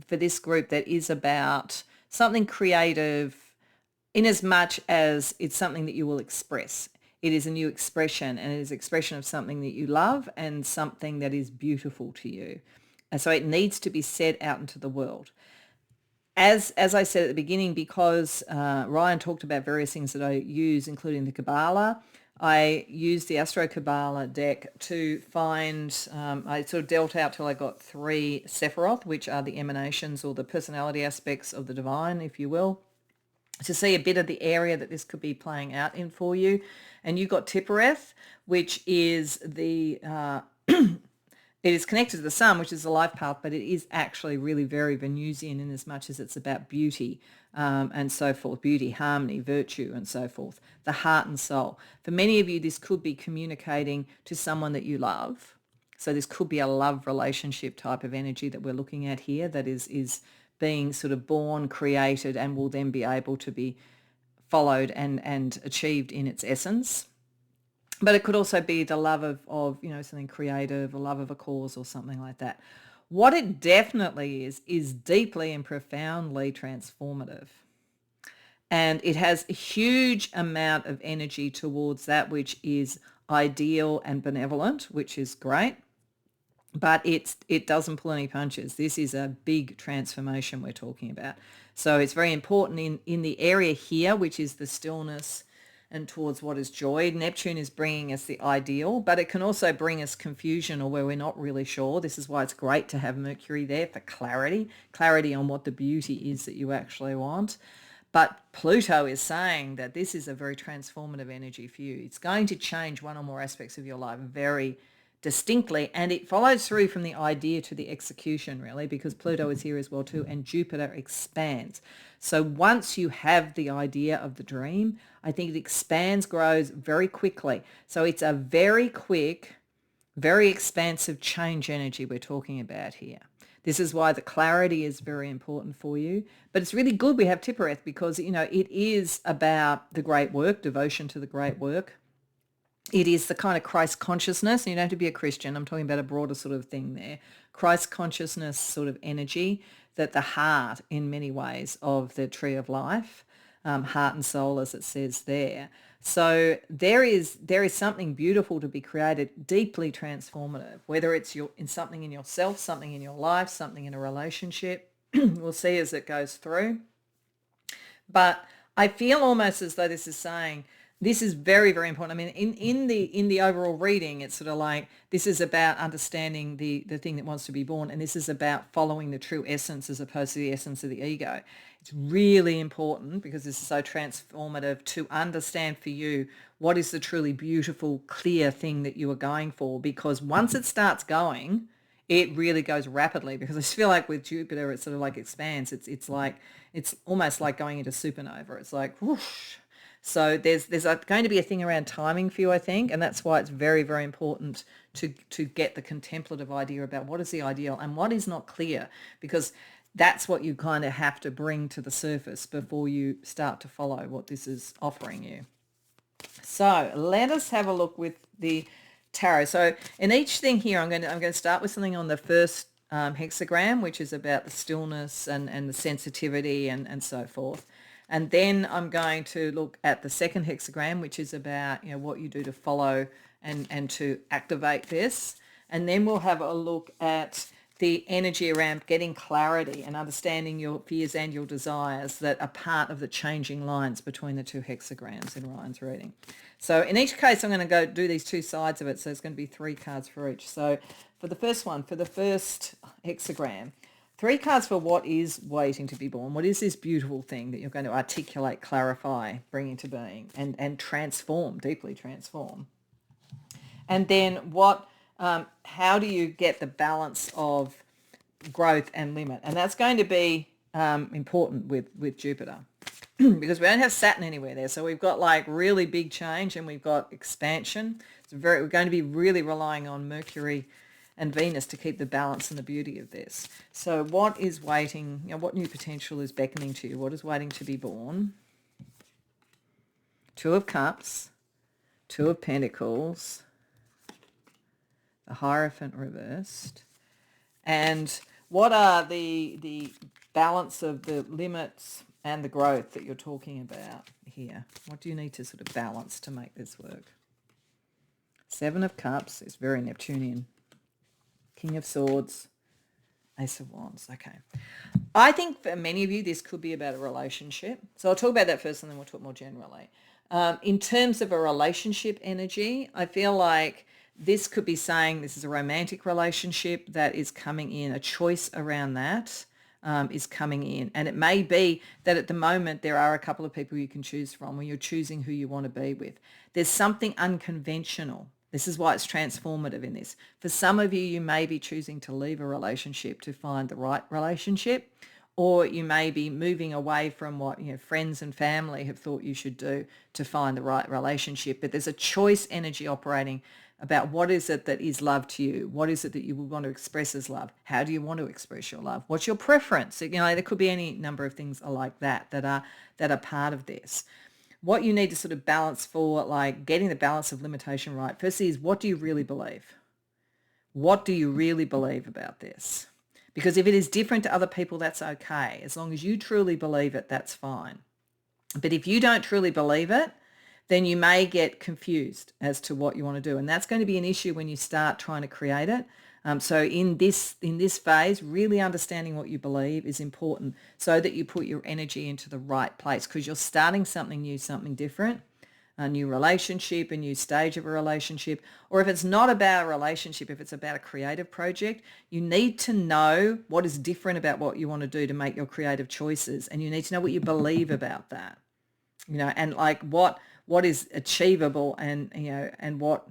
for this group that is about something creative, in as much as it's something that you will express. It is a new expression, and it is expression of something that you love and something that is beautiful to you. And so it needs to be set out into the world. As I said at the beginning, because Ryan talked about various things that I use, including the Kabbalah, I used the Astro Kabbalah deck to find, I sort of dealt out till I got 3 Sephiroth, which are the emanations or the personality aspects of the divine, if you will, to see a bit of the area that this could be playing out in for you. And you got Tippereth, which is the it is connected to the sun, which is the life path, but it is actually really very Venusian in as much as it's about beauty and so forth, beauty, harmony, virtue, and so forth, the heart and soul. For many of you, this could be communicating to someone that you love. So this could be a love relationship type of energy that we're looking at here that is being sort of born, created, and will then be able to be followed and achieved in its essence. But it could also be the love of something creative, a love of a cause or something like that. What it definitely is deeply and profoundly transformative. And it has a huge amount of energy towards that which is ideal and benevolent, which is great. But it doesn't pull any punches. This is a big transformation we're talking about. So it's very important in the area here, which is the stillness and towards what is joy. Neptune is bringing us the ideal, but it can also bring us confusion or where we're not really sure. This is why it's great to have Mercury there for clarity on what the beauty is that you actually want. But Pluto is saying that this is a very transformative energy for you. It's going to change one or more aspects of your life very distinctly, and it follows through from the idea to the execution, really, because Pluto is here as well too, and Jupiter expands. So once you have the idea of the dream, I think it expands, grows very quickly. So it's a very quick, very expansive change energy we're talking about here. This is why the clarity is very important for you. But it's really good we have Tippereth because, it is about the great work, devotion to the great work. It is the kind of Christ consciousness, and you don't have to be a Christian. I'm talking about a broader sort of thing there. Christ consciousness sort of energy that the heart in many ways of the tree of life, heart and soul as it says there. So there is something beautiful to be created, deeply transformative, whether it's in something in yourself, something in your life, something in a relationship. We'll see as it goes through. But I feel almost as though this is saying, this is very, very important. I mean, in the overall reading, it's sort of like this is about understanding the thing that wants to be born, and this is about following the true essence as opposed to the essence of the ego. It's really important because this is so transformative to understand for you what is the truly beautiful, clear thing that you are going for, because once it starts going, it really goes rapidly, because I feel like with Jupiter, it sort of like expands. It's almost like going into supernova. It's like whoosh. So there's going to be a thing around timing for you, I think, and that's why it's very, very important to get the contemplative idea about what is the ideal and what is not clear, because that's what you kind of have to bring to the surface before you start to follow what this is offering you. So let us have a look with the tarot. So in each thing here, I'm going to start with something on the first hexagram, which is about the stillness and the sensitivity and so forth. And then I'm going to look at the second hexagram, which is about what you do to follow and to activate this. And then we'll have a look at the energy around getting clarity and understanding your fears and your desires that are part of the changing lines between the two hexagrams in Ryan's reading. So in each case, I'm going to go do these two sides of it. So it's going to be 3 cards for each. So for the first one, for the first hexagram, 3 cards for what is waiting to be born. What is this beautiful thing that you're going to articulate, clarify, bring into being, and transform, deeply transform? And then how do you get the balance of growth and limit? And that's going to be important with Jupiter because we don't have Saturn anywhere there. So we've got like really big change and we've got expansion. We're going to be really relying on Mercury and Venus to keep the balance and the beauty of this. So what is waiting, what new potential is beckoning to you? What is waiting to be born? 2 of Cups, 2 of Pentacles, the Hierophant reversed. And what are the balance of the limits and the growth that you're talking about here? What do you need to sort of balance to make this work? 7 of Cups is very Neptunian. King of Swords, Ace of Wands. Okay. I think for many of you, this could be about a relationship. So I'll talk about that first and then we'll talk more generally. In terms of a relationship energy, I feel like this could be saying this is a romantic relationship that is coming in, a choice around that is coming in. And it may be that at the moment there are a couple of people you can choose from when you're choosing who you want to be with. There's something unconventional. This is why it's transformative in this. For some of you, you may be choosing to leave a relationship to find the right relationship, or you may be moving away from what friends and family have thought you should do to find the right relationship. But there's a choice energy operating about what is it that is love to you? What is it that you would want to express as love? How do you want to express your love? What's your preference? There could be any number of things like that are part of this. What you need to sort of balance for, like getting the balance of limitation right, firstly is, what do you really believe? What do you really believe about this? Because if it is different to other people, that's okay. As long as you truly believe it, that's fine. But if you don't truly believe it, then you may get confused as to what you want to do. And that's going to be an issue when you start trying to create it. So in this phase, really understanding what you believe is important so that you put your energy into the right place, because you're starting something new, something different, a new relationship, a new stage of a relationship. Or if it's not about a relationship, if it's about a creative project, you need to know what is different about what you want to do to make your creative choices. And you need to know what you believe about that, and like what is achievable and what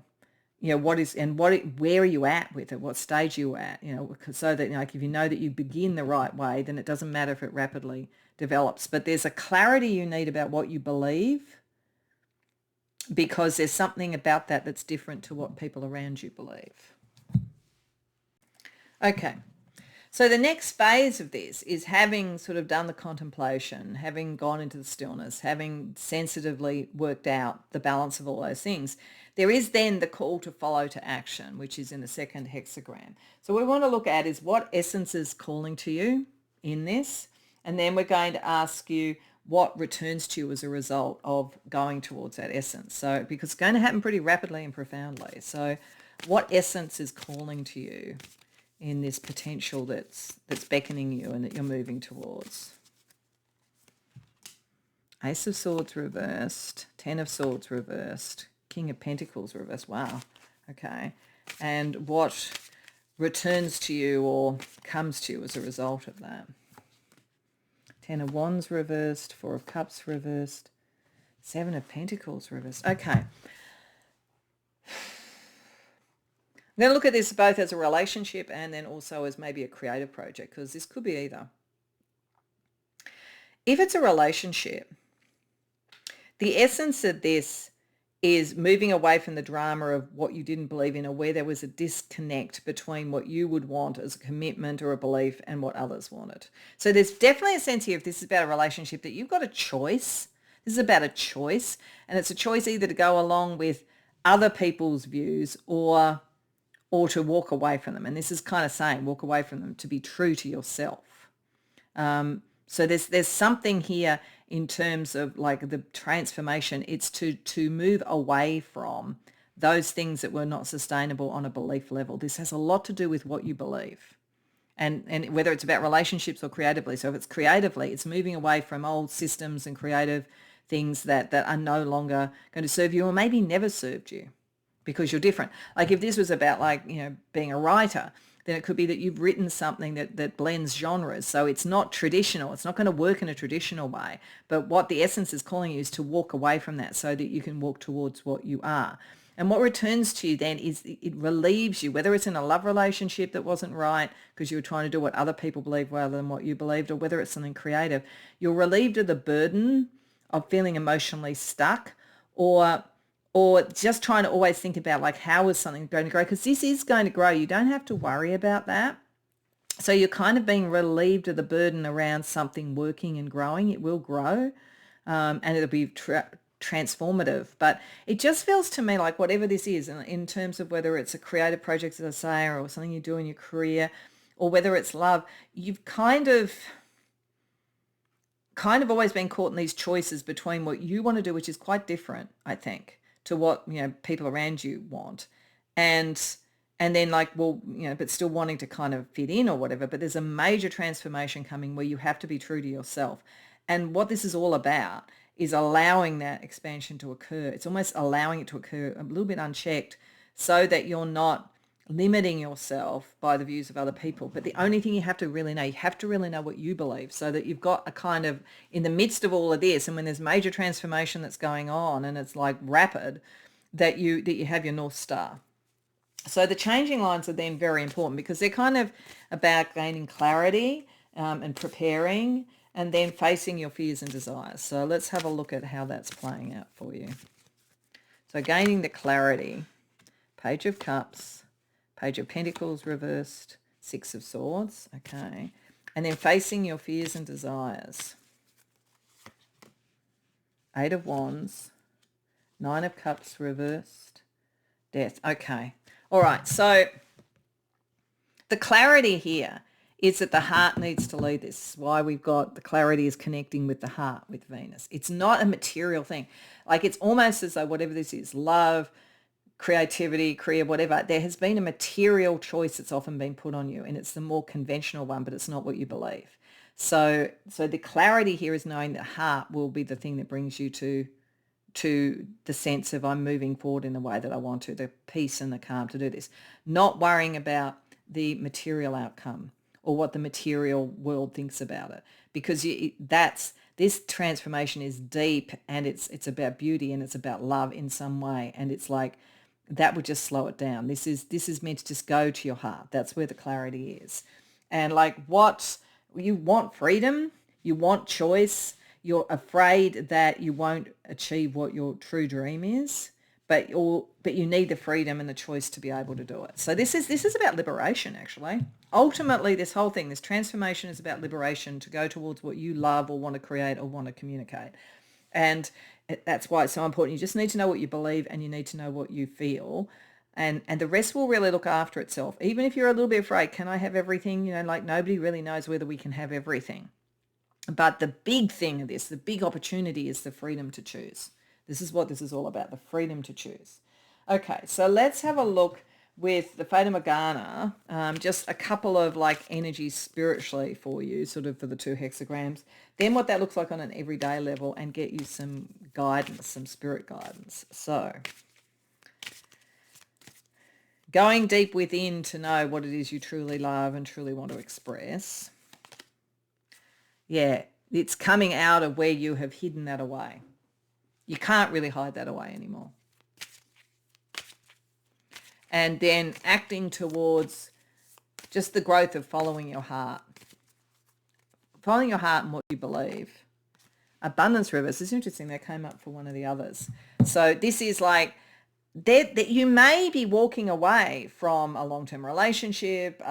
where are you at with it? What stage are you at? So that like if you know that you begin the right way, then it doesn't matter if it rapidly develops. But there's a clarity you need about what you believe, because there's something about that that's different to what people around you believe. Okay. So the next phase of this is having sort of done the contemplation, having gone into the stillness, having sensitively worked out the balance of all those things. There is then the call to follow to action, which is in the second hexagram. So what we want to look at is what essence is calling to you in this. And then we're going to ask you what returns to you as a result of going towards that essence. So because it's going to happen pretty rapidly and profoundly. So what essence is calling to you in this potential that's beckoning you and that you're moving towards? Ace of Swords reversed, Ten of Swords reversed, King of Pentacles reversed. Wow. Okay. And what returns to you or comes to you as a result of that? Ten of Wands reversed, Four of Cups reversed, Seven of Pentacles reversed. Okay. I'm going to look at this both as a relationship and then also as maybe a creative project, because this could be either. If it's a relationship, the essence of this is moving away from the drama of what you didn't believe in, or where there was a disconnect between what you would want as a commitment or a belief and what others wanted. So there's definitely a sense here, if this is about a relationship, that you've got a choice. This is about a choice, and it's a choice either to go along with other people's views or to walk away from them. And this is kind of saying walk away from them, to be true to yourself. So there's something here in terms of like the transformation. It's to move away from those things that were not sustainable on a belief level. This has a lot to do with what you believe. And whether it's about relationships or creatively. So if it's creatively, it's moving away from old systems and creative things that are no longer going to serve you, or maybe never served you, because you're different. Like if this was about like, being a writer, then it could be that you've written something that blends genres. So it's not traditional. It's not going to work in a traditional way. But what the essence is calling you is to walk away from that so that you can walk towards what you are. And what returns to you then is it relieves you, whether it's in a love relationship that wasn't right because you were trying to do what other people believe rather than what you believed, or whether it's something creative. You're relieved of the burden of feeling emotionally stuck, or just trying to always think about like, how is something going to grow? Because this is going to grow. You don't have to worry about that. So you're kind of being relieved of the burden around something working and growing. It will grow, and it'll be transformative. But it just feels to me like whatever this is, in terms of whether it's a creative project, as I say, or something you do in your career, or whether it's love, you've kind of always been caught in these choices between what you want to do, which is quite different, I think, to what people around you want, and And then like, well, but still wanting to kind of fit in or whatever. But there's a major transformation coming where you have to be true to yourself. And what this is all about is allowing that expansion to occur. It's almost allowing it to occur a little bit unchecked so that you're not limiting yourself by the views of other people. But the only thing you have to really know what you believe, so that you've got a kind of, in the midst of all of this, and when there's major transformation that's going on and it's like rapid, that you have your North Star. So the changing lines are then very important because they're kind of about gaining clarity and preparing, and then facing your fears and desires. So let's have a look at how that's playing out for you. So gaining the clarity, Page of Cups, Page of Pentacles reversed, Six of Swords, okay. And then facing your fears and desires, Eight of Wands, Nine of Cups reversed, Death, okay. All right, so the clarity here is that the heart needs to lead this. This is why we've got the clarity is connecting with the heart, with Venus. It's not a material thing. Like, it's almost as though whatever this is, love, creativity, career, whatever, there has been a material choice that's often been put on you, and it's the more conventional one, but it's not what you believe. So the clarity here is knowing that heart will be the thing that brings you to the sense of, I'm moving forward in the way that I want to, the peace and the calm to do this. Not worrying about the material outcome or what the material world thinks about it, because this transformation is deep, and it's about beauty, and it's about love in some way, and it's like that would just slow it down. This is meant to just go to your heart. That's where the clarity is. And like, what you want, freedom, you want choice, you're afraid that you won't achieve what your true dream is, but you need the freedom and the choice to be able to do it. So this is about liberation, actually. Ultimately, this whole thing, this transformation, is about liberation, to go towards what you love or want to create or want to communicate. And that's why it's so important. You just need to know what you believe, and you need to know what you feel. And the rest will really look after itself. Even if you're a little bit afraid, can I have everything? Like, nobody really knows whether we can have everything. But the big thing of this, the big opportunity, is the freedom to choose. This is what this is all about, the freedom to choose. Okay, so let's have a look with the Fata Morgana, just a couple of like energies spiritually for you, sort of for the 2 hexagrams, then what that looks like on an everyday level, and get you some guidance, some spirit guidance. So going deep within to know what it is you truly love and truly want to express. Yeah, it's coming out of where you have hidden that away. You can't really hide that away anymore. And then acting towards just the growth of following your heart. Following your heart and what you believe. Abundance reverse. It's interesting, they came up for one of the others. So this is like, that you may be walking away from a long-term relationship,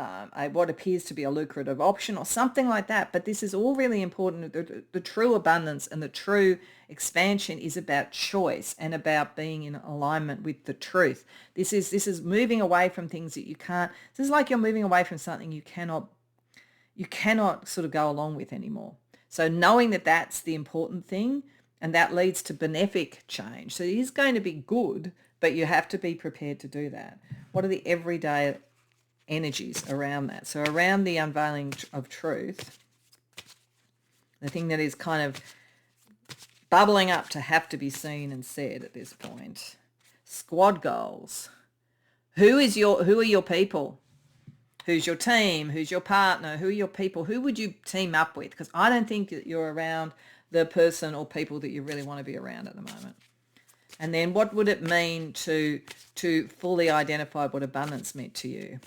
what appears to be a lucrative option or something like that. But this is all really important. The true abundance and the true expansion is about choice and about being in alignment with the truth. This is moving away from things that you can't. This is like you're moving away from something you cannot sort of go along with anymore. So knowing that that's the important thing, and that leads to benefic change. So it is going to be good, but you have to be prepared to do that. What are the everyday energies around that? So around the unveiling of truth, the thing that is kind of bubbling up to have to be seen and said at this point. Squad goals. Who are your people? Who's your team? Who's your partner? Who are your people? Who would you team up with? Because I don't think that you're around the person or people that you really want to be around at the moment. And then what would it mean to fully identify what abundance meant to you?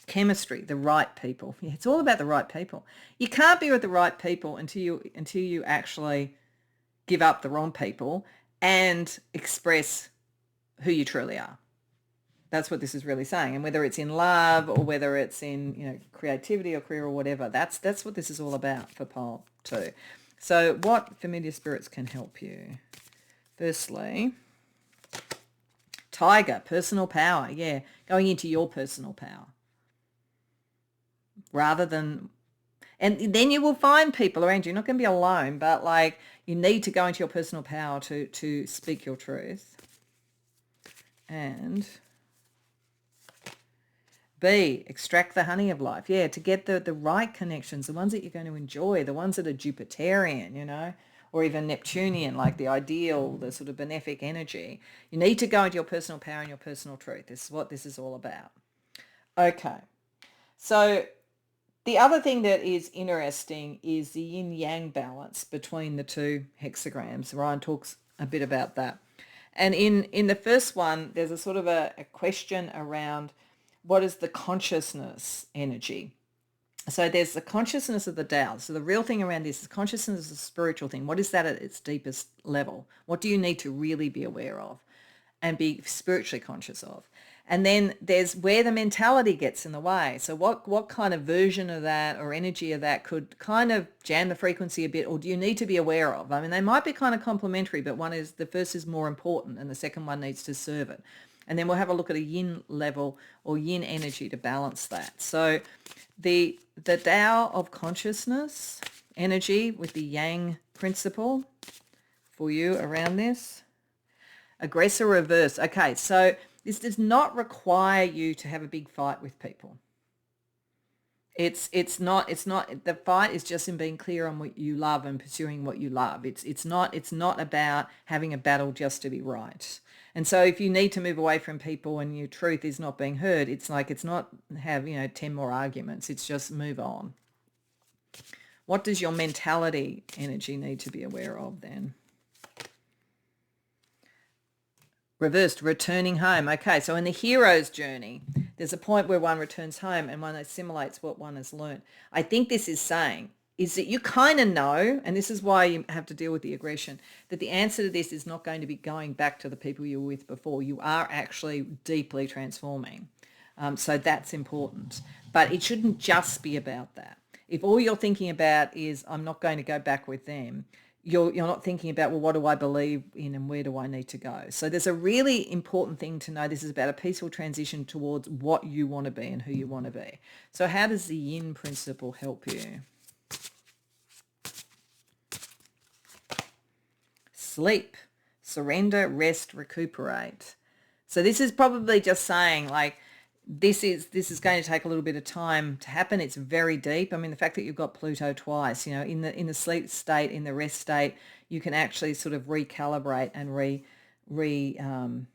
Chemistry, the right people. Yeah, it's all about the right people. You can't be with the right people until you actually give up the wrong people and express who you truly are. That's what this is really saying. And whether it's in love or whether it's in creativity or career or whatever, that's what this is all about for pole 2. So what familiar spirits can help you? Firstly, Tiger, personal power. Yeah, going into your personal power. Rather than, and then you will find people around you. You're not going to be alone, but like you need to go into your personal power to speak your truth. And B, extract the honey of life. Yeah, to get the right connections, the ones that you're going to enjoy, the ones that are Jupiterian, you know, or even Neptunian, like the ideal, the sort of benefic energy. You need to go into your personal power and your personal truth. This is what this is all about. Okay. So the other thing that is interesting is the yin-yang balance between the two hexagrams. Ryan talks a bit about that. And in the first one, there's a sort of a question around what is the consciousness energy. So there's the consciousness of the Tao. So the real thing around this is consciousness is a spiritual thing. What is that at its deepest level? What do you need to really be aware of and be spiritually conscious of? And then there's where the mentality gets in the way. So what kind of version of that or energy of that could kind of jam the frequency a bit, or do you need to be aware of? I mean, they might be kind of complementary, but the first is more important and the second one needs to serve it. And then we'll have a look at a yin level or yin energy to balance that. So the Tao of consciousness energy with the yang principle for you around this. Aggressor reverse. Okay, so this does not require you to have a big fight with people. It's not the fight is just in being clear on what you love and pursuing what you love. It's not about having a battle just to be right. And so if you need to move away from people and your truth is not being heard, it's not have, 10 more arguments. It's just move on. What does your mentality energy need to be aware of then? Reversed, returning home. Okay, so in the hero's journey, there's a point where one returns home and one assimilates what one has learned. I think this is saying is that you kind of know, and this is why you have to deal with the aggression, that the answer to this is not going to be going back to the people you were with before. You are actually deeply transforming. So that's important. But it shouldn't just be about that. If all you're thinking about is, I'm not going to go back with them, you're not thinking about, well, what do I believe in and where do I need to go? So there's a really important thing to know. This is about a peaceful transition towards what you want to be and who you want to be. So how does the yin principle help you? Sleep, surrender, rest, recuperate. So this is probably just saying like, this is going to take a little bit of time to happen. It's very deep. I mean, the fact that you've got Pluto twice, in the sleep state, in the rest state, you can actually sort of recalibrate and rebalance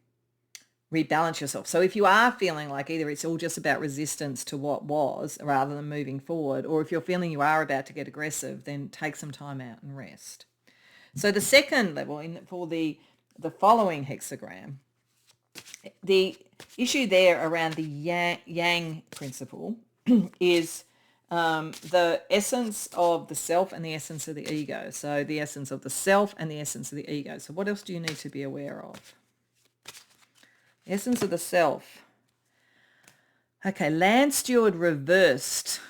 yourself. So if you are feeling like either it's all just about resistance to what was rather than moving forward, or if you're feeling you are about to get aggressive, then take some time out and rest. So the second level for the following hexagram, the issue there around the yang principle is the essence of the self and the essence of the ego. So the essence of the self and the essence of the ego. So what else do you need to be aware of? The essence of the self. Okay, land steward reversed.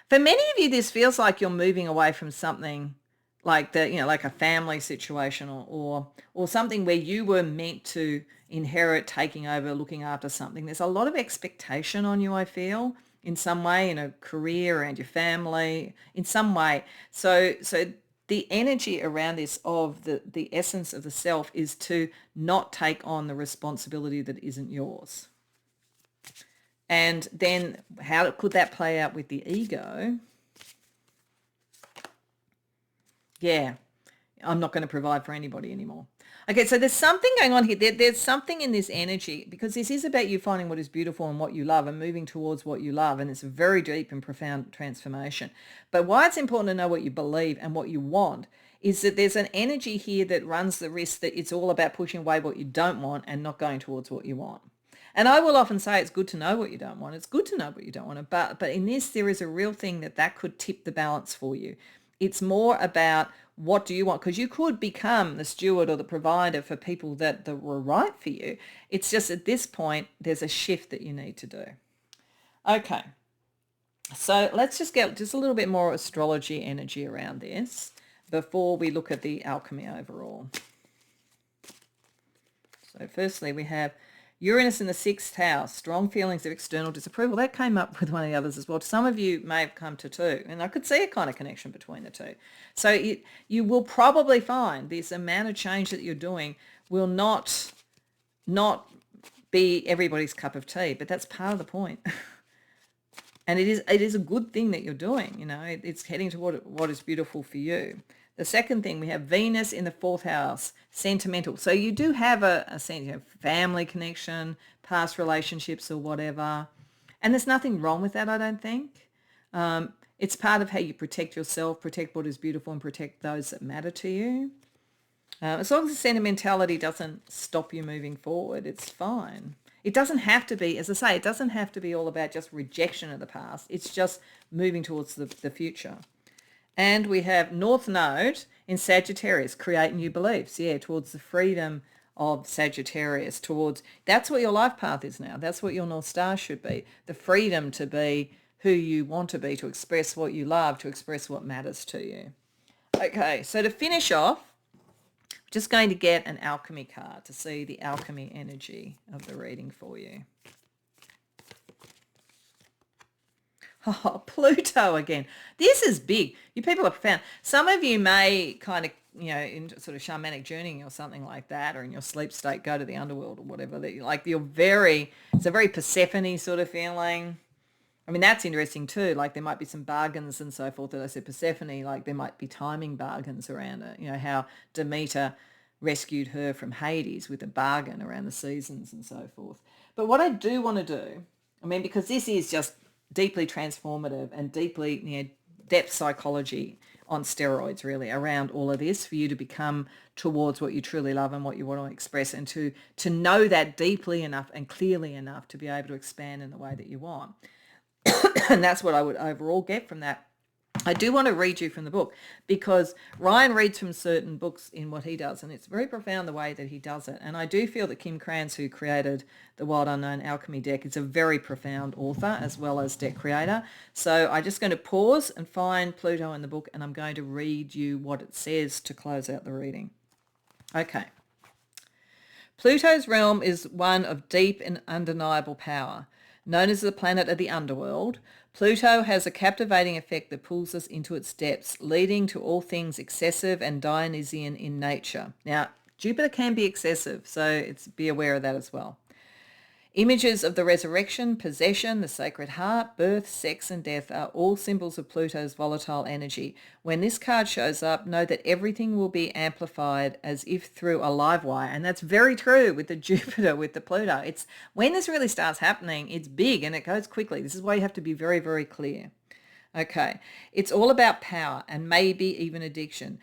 For many of you, this feels like you're moving away from something like like a family situation or something where you were meant to inherit taking over, looking after something. There's a lot of expectation on you, I feel, in some way, in a career and your family, in some way. So the energy around this of the essence of the self is to not take on the responsibility that isn't yours. And then how could that play out with the ego? Yeah, I'm not going to provide for anybody anymore. Okay, so there's something going on here. There's something in this energy, because this is about you finding what is beautiful and what you love and moving towards what you love, and it's a very deep and profound transformation. But why it's important to know what you believe and what you want is that there's an energy here that runs the risk that it's all about pushing away what you don't want and not going towards what you want. And I will often say it's good to know what you don't want. It's good to know what you don't want. But in this, there is a real thing that could tip the balance for you. It's more about what do you want, because you could become the steward or the provider for people that were right for you. It's just at this point, there's a shift that you need to do. Okay, so let's just get just a little bit more astrology energy around this before we look at the alchemy overall. So firstly, we have Uranus in the 6th house, strong feelings of external disapproval. That came up with one of the others as well. Some of you may have come to two, and I could see a kind of connection between the two. So you will probably find this amount of change that you're doing will not be everybody's cup of tea, but that's part of the point. And it is a good thing that you're doing, it's heading to what is beautiful for you. The second thing, we have Venus in the fourth house, sentimental. So you do have a sense of family connection, past relationships or whatever. And there's nothing wrong with that, I don't think. It's part of how you protect yourself, protect what is beautiful, and protect those that matter to you. As long as the sentimentality doesn't stop you moving forward, it's fine. It doesn't have to be, as I say, it doesn't have to be all about just rejection of the past. It's just moving towards the future. And we have North Node in Sagittarius, create new beliefs. Yeah, towards the freedom of Sagittarius, that's what your life path is now. That's what your North Star should be. The freedom to be who you want to be, to express what you love, to express what matters to you. Okay, so to finish off, just going to get an alchemy card to see the alchemy energy of the reading for you. Oh, Pluto again. This is big. You people are profound. Some of you may kind of, in sort of shamanic journeying or something like that, or in your sleep state, go to the underworld or whatever. It's a very Persephone sort of feeling. I mean, that's interesting too. Like there might be some bargains and so forth that I said Persephone, like there might be timing bargains around it. How Demeter rescued her from Hades with a bargain around the seasons and so forth. But what I do want to do, because this is just deeply transformative and deeply depth psychology on steroids really around all of this, for you to become towards what you truly love and what you want to express, and to know that deeply enough and clearly enough to be able to expand in the way that you want. And that's what I would overall get from that. I do want to read you from the book, because Ryan reads from certain books in what he does, and it's very profound the way that he does it. And I do feel that Kim Krans, who created the Wild Unknown Alchemy deck, is a very profound author as well as deck creator. So I'm just going to pause and find Pluto in the book, and I'm going to read you what it says to close out the reading. Okay. Pluto's realm is one of deep and undeniable power. Known as the planet of the underworld, Pluto has a captivating effect that pulls us into its depths, leading to all things excessive and Dionysian in nature. Now, Jupiter can be excessive, so be aware of that as well. Images of the resurrection, possession, the sacred heart, birth, sex and death are all symbols of Pluto's volatile energy. When this card shows up, know that everything will be amplified as if through a live wire. And that's very true with the Jupiter, with the Pluto. It's when this really starts happening, it's big and it goes quickly. This is why you have to be very, very clear. Okay, it's all about power and maybe even addiction.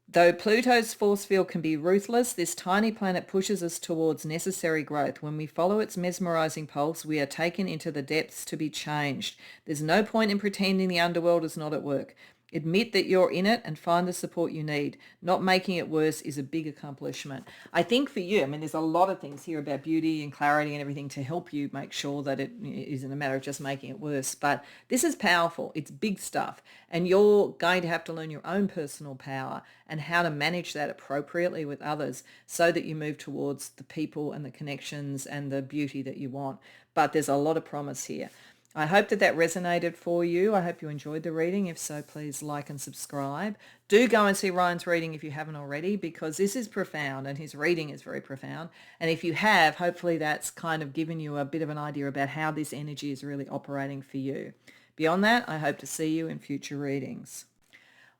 Though Pluto's force field can be ruthless, this tiny planet pushes us towards necessary growth. When we follow its mesmerizing pulse, we are taken into the depths to be changed. There's no point in pretending the underworld is not at work. Admit that you're in it and find the support you need. Not making it worse is a big accomplishment. I think for you, there's a lot of things here about beauty and clarity and everything to help you make sure that it isn't a matter of just making it worse. But this is powerful. It's big stuff. And you're going to have to learn your own personal power and how to manage that appropriately with others so that you move towards the people and the connections and the beauty that you want. But there's a lot of promise here. I hope that resonated for you. I hope you enjoyed the reading. If so, please like and subscribe. Do go and see Ryan's reading if you haven't already, because this is profound and his reading is very profound. And if you have, hopefully that's kind of given you a bit of an idea about how this energy is really operating for you. Beyond that, I hope to see you in future readings.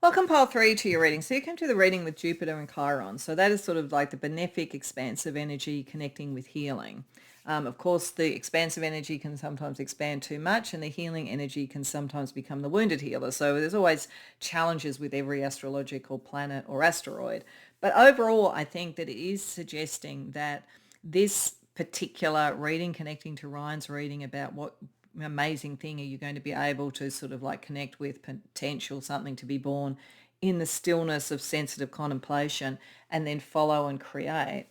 Welcome, pile 3, to your reading. So you came to the reading with Jupiter and Chiron. So that is sort of like the benefic, expansive energy connecting with healing. Of course, the expansive energy can sometimes expand too much, and the healing energy can sometimes become the wounded healer. So there's always challenges with every astrological planet or asteroid. But overall, I think that it is suggesting that this particular reading, connecting to Ryan's reading about what amazing thing are you going to be able to sort of like connect with, potential something to be born in the stillness of sensitive contemplation and then follow and create,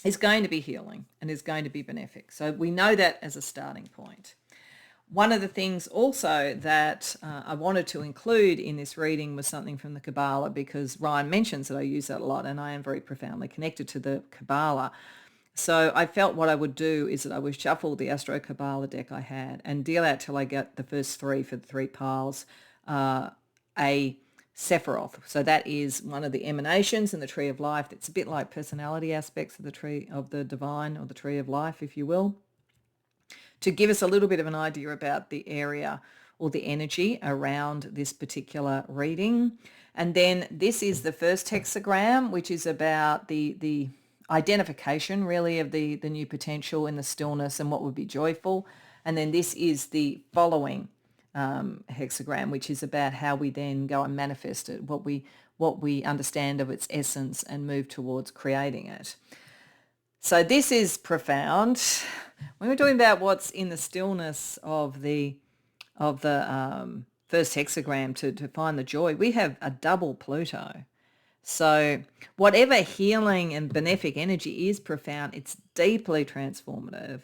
is going to be healing and is going to be benefic. So we know that as a starting point. One of the things also that I wanted to include in this reading was something from the Kabbalah, because Ryan mentions that I use that a lot and I am very profoundly connected to the Kabbalah. So I felt what I would do is that I would shuffle the Astro Kabbalah deck I had and deal out till I get the first 3 for the 3 piles, a Sephiroth. So that is one of the emanations in the tree of life. It's a bit like personality aspects of the tree of the divine, or the tree of life, if you will, to give us a little bit of an idea about the area or the energy around this particular reading. And then this is the first hexagram, which is about the identification really of the new potential in the stillness and what would be joyful. And then this is the following hexagram, which is about how we then go and manifest it, what we understand of its essence and move towards creating it. So this is profound. When we're talking about what's in the stillness of the first hexagram to find the joy, we have a double Pluto. So whatever healing and benefic energy is profound, it's deeply transformative.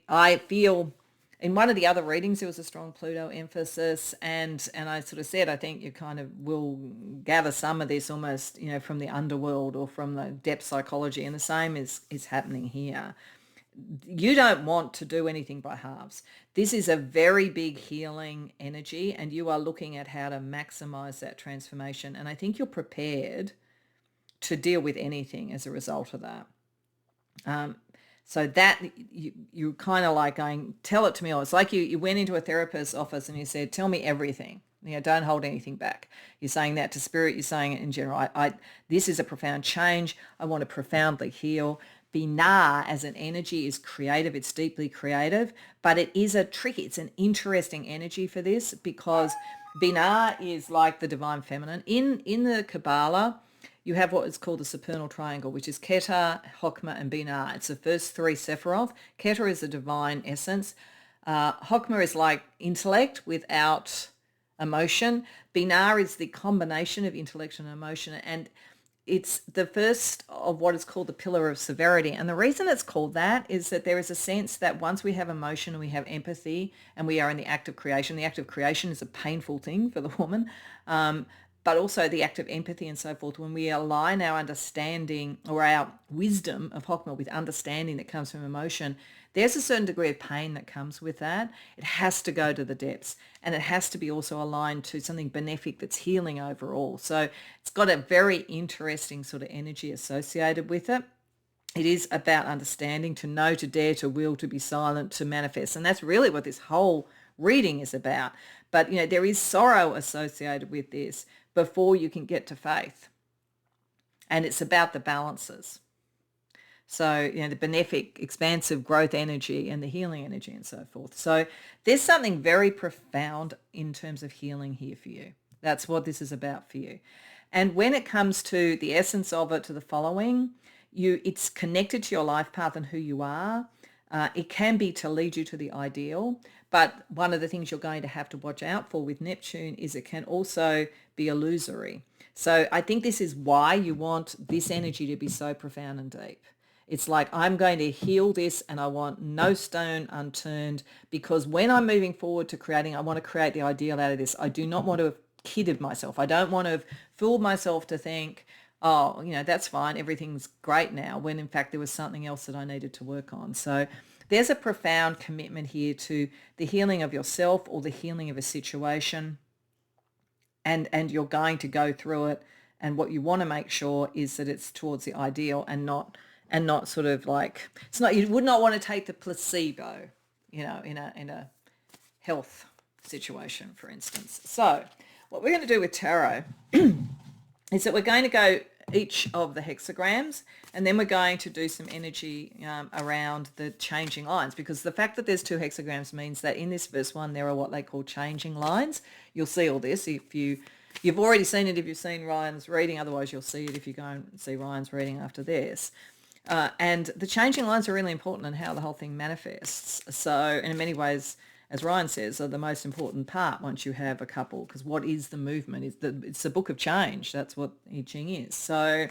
I feel in one of the other readings there was a strong Pluto emphasis, and I sort of said I think you kind of will gather some of this almost, from the underworld or from the depth psychology, and the same is happening here. You don't want to do anything by halves. This is a very big healing energy, and you are looking at how to maximize that transformation. And I think you're prepared to deal with anything as a result of that. So that you kind of like going, tell it to me all. It's like you went into a therapist's office and you said, tell me everything. Don't hold anything back. You're saying that to spirit. You're saying it in general. This is a profound change. I want to profoundly heal. Binah as an energy is creative. It's deeply creative, but it is a tricky, it's an interesting energy for this, because Binah is like the divine feminine. In the Kabbalah, you have what is called the supernal triangle, which is Keter, Chokmah, and Binah. It's the first three Sephiroth. Keter is the divine essence. Chokmah is like intellect without emotion. Binah is the combination of intellect and emotion, and it's the first of what is called the pillar of severity. And the reason it's called that is that there is a sense that once we have emotion and we have empathy and we are in the act of creation, the act of creation is a painful thing for the woman, but also the act of empathy and so forth. When we align our understanding or our wisdom of Chokmah with understanding that comes from emotion, there's a certain degree of pain that comes with that. It has to go to the depths, and it has to be also aligned to something benefic that's healing overall. So it's got a very interesting sort of energy associated with it. It is about understanding, to know, to dare, to will, to be silent, to manifest. And that's really what this whole reading is about. But, there is sorrow associated with this before you can get to faith. And it's about the balances. So, the benefic, expansive growth energy and the healing energy and so forth. So there's something very profound in terms of healing here for you. That's what this is about for you. And when it comes to the essence of it, to the following, it's connected to your life path and who you are. It can be to lead you to the ideal, but one of the things you're going to have to watch out for with Neptune is it can also be illusory. So I think this is why you want this energy to be so profound and deep. It's like, I'm going to heal this and I want no stone unturned, because when I'm moving forward to creating, I want to create the ideal out of this. I do not want to have kidded myself. I don't want to have fooled myself to think, oh, that's fine, everything's great now, when in fact there was something else that I needed to work on. So there's a profound commitment here to the healing of yourself or the healing of a situation, and you're going to go through it. And what you want to make sure is that it's towards the ideal and not sort of like, it's not, you would not want to take the placebo, in a health situation, for instance. So what we're going to do with tarot is that we're going to go each of the hexagrams, and then we're going to do some energy around the changing lines, because the fact that there's two hexagrams means that in this first one there are what they call changing lines. You'll see all this if you've already seen it if you've seen Ryan's reading, otherwise you'll see it if you go and see Ryan's reading after this. And the changing lines are really important in how the whole thing manifests. So in many ways, as Ryan says, are the most important part once you have a couple, because what is the movement? It's the book of change. That's what I Ching is. So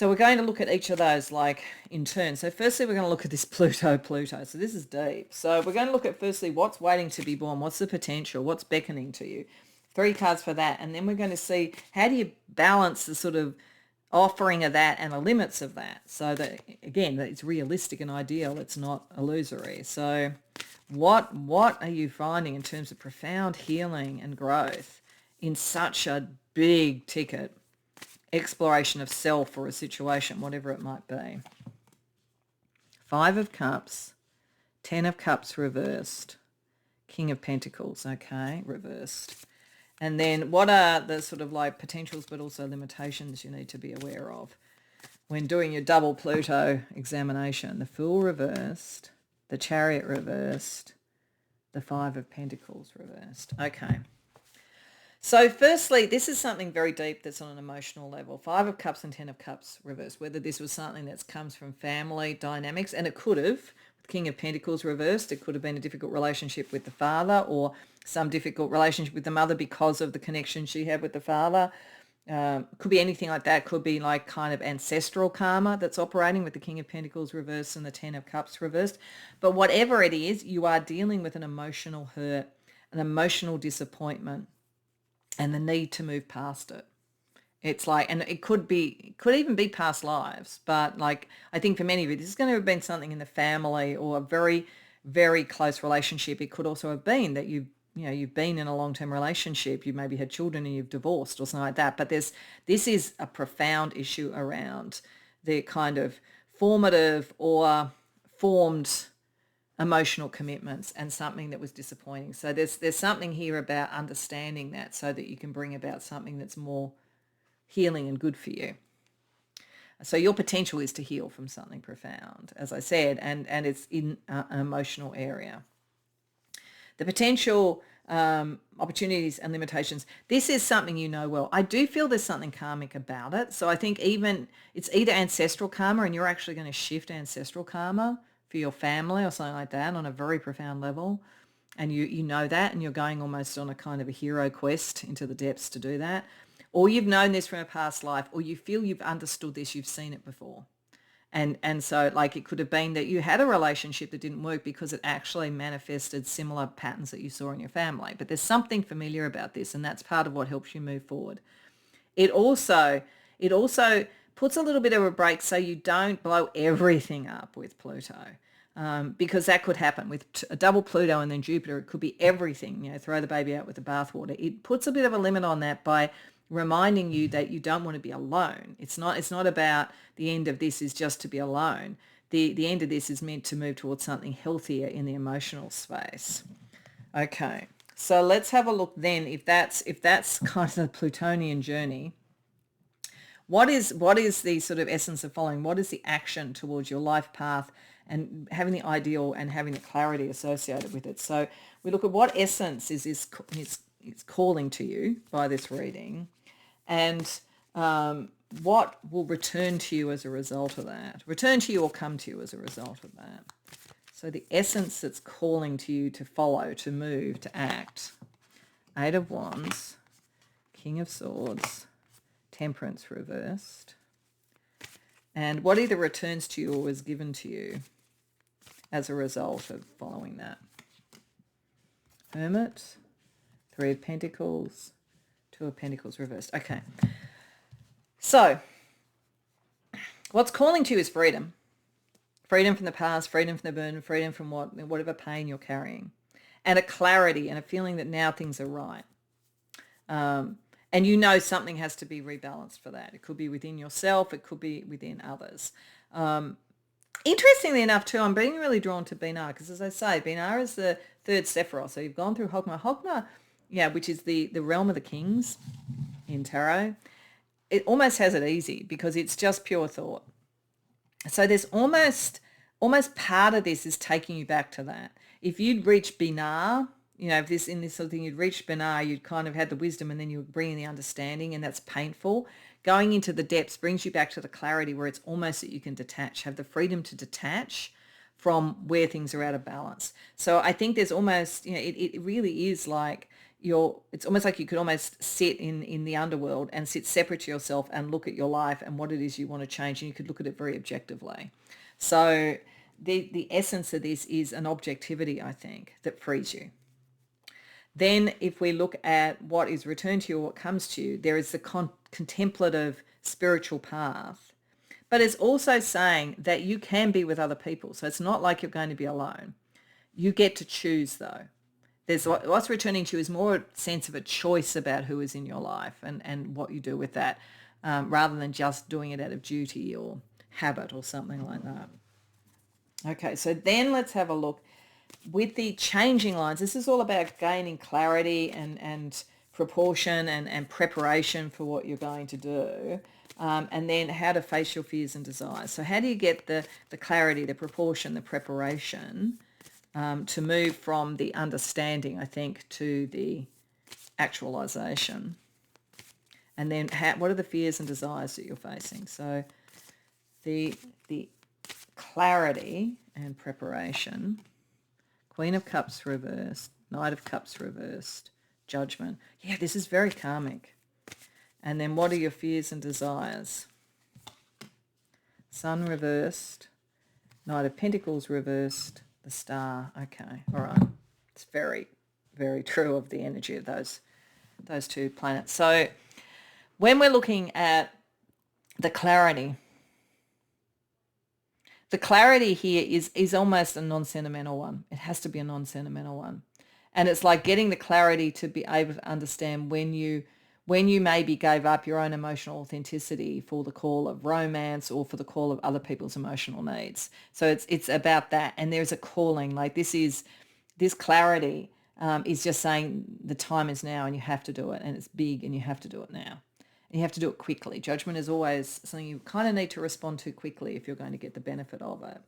we're going to look at each of those like in turn. So firstly, we're going to look at this Pluto. So this is deep. So we're going to look at firstly what's waiting to be born, what's the potential, what's beckoning to you. 3 cards for that. And then we're going to see how do you balance the sort of offering of that and the limits of that, so that, again, that it's realistic and ideal, it's not illusory. So what are you finding in terms of profound healing and growth in such a big ticket exploration of self or a situation, whatever it might be. 5 of Cups, 10 of Cups reversed, King of Pentacles, okay, reversed. And then what are the sort of like potentials but also limitations you need to be aware of when doing your double Pluto examination? The Fool reversed, the Chariot reversed, the 5 of Pentacles reversed. Okay. So firstly, this is something very deep that's on an emotional level. 5 of Cups and 10 of Cups reversed, whether this was something that comes from family dynamics, and it could have, with King of Pentacles reversed, it could have been a difficult relationship with the father or some difficult relationship with the mother because of the connection she had with the father. Could be anything like that. Could be like kind of ancestral karma that's operating with the King of Pentacles reversed and the 10 of Cups reversed. But whatever it is, you are dealing with an emotional hurt, an emotional disappointment, and the need to move past it. It's like, and it could even be past lives, but like, I think for many of you, this is going to have been something in the family or a very, very close relationship. It could also have been that you've been in a long-term relationship, you maybe had children and you've divorced or something like that. But this is a profound issue around the kind of formative or formed emotional commitments and something that was disappointing. So there's something here about understanding that so that you can bring about something that's more healing and good for you. So your potential is to heal from something profound, as I said, and it's in an emotional area. The potential opportunities and limitations. This is something you know well. I do feel there's something karmic about it. So I think even it's either ancestral karma and you're actually going to shift ancestral karma for your family or something like that on a very profound level. And you know that, and you're going almost on a kind of a hero quest into the depths to do that. Or you've known this from a past life, or you feel you've understood this, you've seen it before. And so like it could have been that you had a relationship that didn't work because it actually manifested similar patterns that you saw in your family. But there's something familiar about this, and that's part of what helps you move forward. It also puts a little bit of a break so you don't blow everything up with Pluto. Because that could happen with a double Pluto and then Jupiter. It could be everything, throw the baby out with the bathwater. It puts a bit of a limit on that by reminding you that you don't want to be alone. It's not about the end of this is just to be alone. The end of this is meant to move towards something healthier in the emotional space. Okay, so let's have a look then if that's kind of the Plutonian journey. What is the sort of essence of following? What is the action towards your life path and having the ideal and having the clarity associated with it? So we look at what essence is calling to you by this reading, and what will return to you as a result of that. Return to you or come to you as a result of that. So the essence that's calling to you to follow, to move, to act. 8 of Wands, King of Swords, Temperance reversed. And what either returns to you or is given to you as a result of following that. Hermit, 3 of Pentacles, 2 of Pentacles reversed. Okay. So what's calling to you is freedom. Freedom from the past, freedom from the burden, freedom from whatever pain you're carrying. And a clarity and a feeling that now things are right. And something has to be rebalanced for that. It could be within yourself. It could be within others. Interestingly enough, too, I'm being really drawn to Binar because, as I say, Binar is the third Sephiroth. So you've gone through Hogma. Hogma, which is the realm of the kings in tarot. It almost has it easy because it's just pure thought. So there's almost part of this is taking you back to that. If you'd reached Binar, if in this sort of thing you'd reached Binar, you'd kind of had the wisdom and then you would bring in the understanding, and that's painful. Going into the depths brings you back to the clarity where it's almost that you can detach, have the freedom to detach from where things are out of balance. So I think there's almost, it really is like it's almost like you could almost sit in the underworld and sit separate to yourself and look at your life and what it is you want to change, and you could look at it very objectively. So the essence of this is an objectivity, I think, that frees you. Then if we look at what is returned to you or what comes to you, there is the contemplative spiritual path. But it's also saying that you can be with other people. So it's not like you're going to be alone. You get to choose, though. there's what's returning to you is more a sense of a choice about who is in your life and what you do with that, rather than just doing it out of duty or habit or something like that. Okay, so then let's have a look with the changing lines. This is all about gaining clarity and proportion and preparation for what you're going to do, and then how to face your fears and desires. So how do you get the clarity, the proportion, the preparation, to move from the understanding, I think, to the actualization? And then what are the fears and desires that you're facing? So the clarity and preparation. Queen of Cups reversed, Knight of Cups reversed, Judgment. Yeah, this is very karmic. And then what are your fears and desires? Sun reversed, Knight of Pentacles reversed, the Star. Okay, all right. It's very, very true of the energy of those two planets. So when we're looking at the clarity here is almost a non-sentimental one. It has to be a non-sentimental one. And it's like getting the clarity to be able to understand when you maybe gave up your own emotional authenticity for the call of romance or for the call of other people's emotional needs. So it's about that. And there's a calling. Like this clarity is just saying the time is now and you have to do it. And it's big and you have to do it now. And you have to do it quickly. Judgment is always something you kind of need to respond to quickly if you're going to get the benefit of it.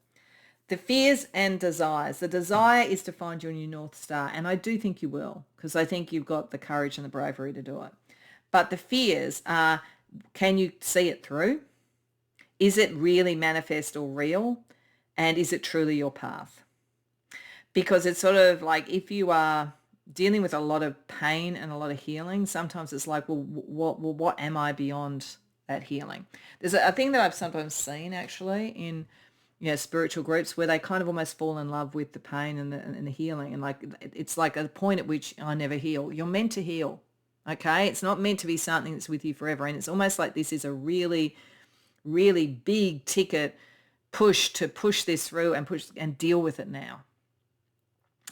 The fears and desires. The desire is to find your new North Star. And I do think you will, because I think you've got the courage and the bravery to do it. But the fears are, can you see it through? Is it really manifest or real? And is it truly your path? Because it's sort of like if you are dealing with a lot of pain and a lot of healing, sometimes it's like, well, what am I beyond that healing? There's a thing that I've sometimes seen actually in spiritual groups where they kind of almost fall in love with the pain and the healing, and like it's like a point at which I never heal. You're meant to heal, okay? It's not meant to be something that's with you forever, and it's almost like this is a really, really big ticket push to push this through and deal with it now.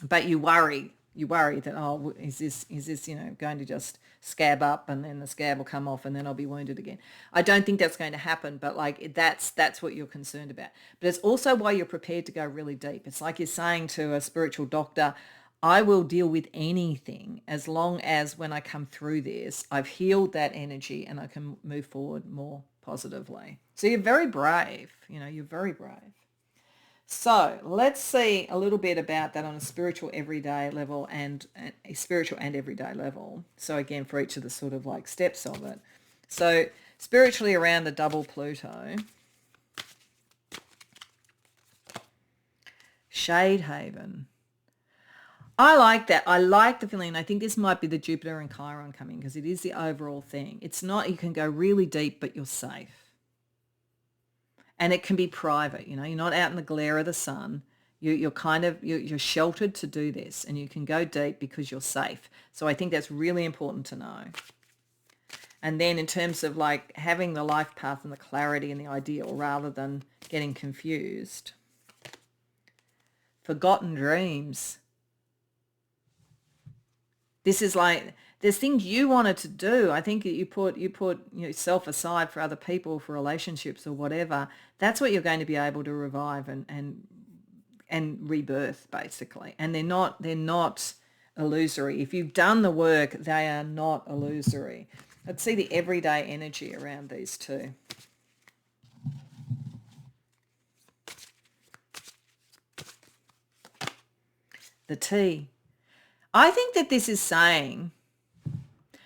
But you worry that, oh, is this going to just scab up and then the scab will come off and then I'll be wounded again. I don't think that's going to happen, but like that's what you're concerned about. But it's also why you're prepared to go really deep. It's like you're saying to a spiritual doctor, I will deal with anything as long as when I come through this, I've healed that energy and I can move forward more positively. So you're very brave, you're very brave. So let's see a little bit about that on a spiritual everyday level and a spiritual and everyday level. So again, for each of the sort of like steps of it. So spiritually around the double Pluto, Shade Haven. I like that. I like the feeling. I think this might be the Jupiter and Chiron coming because it is the overall thing. It's not, you can go really deep, but you're safe. And it can be private, you're not out in the glare of the sun. You're kind of, you're sheltered to do this and you can go deep because you're safe. So I think that's really important to know. And then in terms of like having the life path and the clarity and the ideal rather than getting confused. Forgotten dreams. This is like, there's things you wanted to do. I think you put yourself aside for other people, for relationships or whatever. That's what you're going to be able to revive and rebirth basically. And they're not illusory. If you've done the work, they are not illusory. Let's see the everyday energy around these two. The T. I think that this is saying,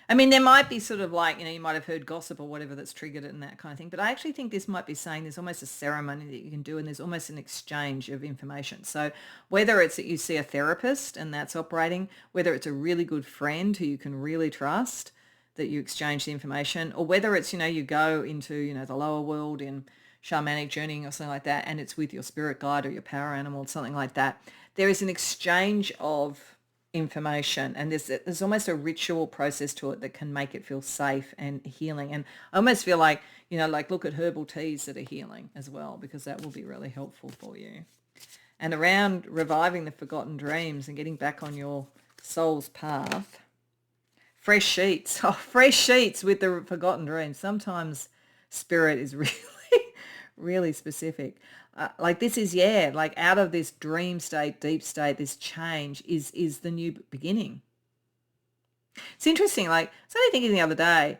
there might be sort of like, you might have heard gossip or whatever that's triggered it and that kind of thing. But I actually think this might be saying there's almost a ceremony that you can do and there's almost an exchange of information. So whether it's that you see a therapist and that's operating, whether it's a really good friend who you can really trust, that you exchange the information, or whether it's, you go into, the lower world in shamanic journeying or something like that, and it's with your spirit guide or your power animal or something like that. There is an exchange of information and there's almost a ritual process to it that can make it feel safe and healing. And I almost feel like, like look at herbal teas that are healing as well, because that will be really helpful for you. And around reviving the forgotten dreams and getting back on your soul's path. Fresh sheets. Oh, fresh sheets with the forgotten dreams. Sometimes spirit is really, really specific. Like this is, yeah, like out of this dream state, deep state, this change is the new beginning. It's interesting. Like I was only thinking the other day,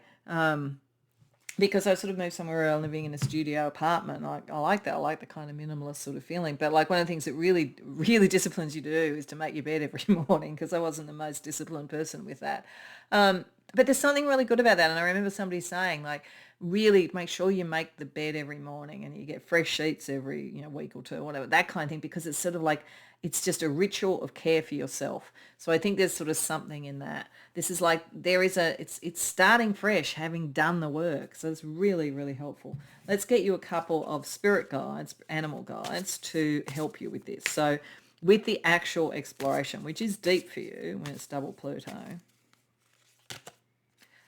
because I sort of moved somewhere where I'm living in a studio apartment. I like that. I like the kind of minimalist sort of feeling. But like one of the things that really, really disciplines you to do is to make your bed every morning, because I wasn't the most disciplined person with that. But there's something really good about that. And I remember somebody saying, like, really make sure you make the bed every morning and you get fresh sheets every, week or two, whatever, that kind of thing, because it's sort of like, it's just a ritual of care for yourself. So I think there's sort of something in that. This is like, it's starting fresh, having done the work. So it's really, really helpful. Let's get you a couple of spirit guides, animal guides, to help you with this. So with the actual exploration, which is deep for you when it's double Pluto.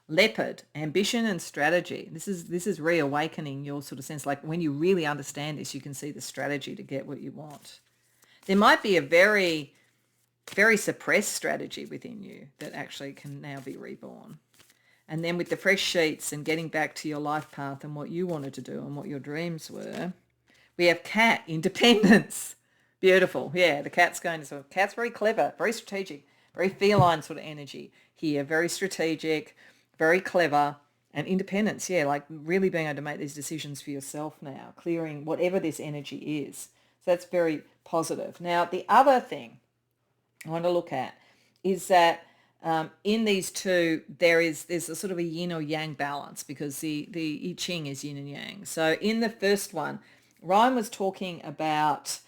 Leopard, ambition and strategy. This is reawakening your sort of sense. Like when you really understand this, you can see the strategy to get what you want. There might be a very, very suppressed strategy within you that actually can now be reborn. And then with the fresh sheets and getting back to your life path and what you wanted to do and what your dreams were, we have cat, independence. Beautiful. Yeah, the cat's going to sort of, cat's very clever, very strategic, very feline sort of energy here, very strategic, very clever, and independence. Yeah, like really being able to make these decisions for yourself now, clearing whatever this energy is. So that's very positive. Now, the other thing I want to look at is that in these two, there's a sort of a yin or yang balance, because the I Ching is yin and yang. So in the first one, Ryan was talking about,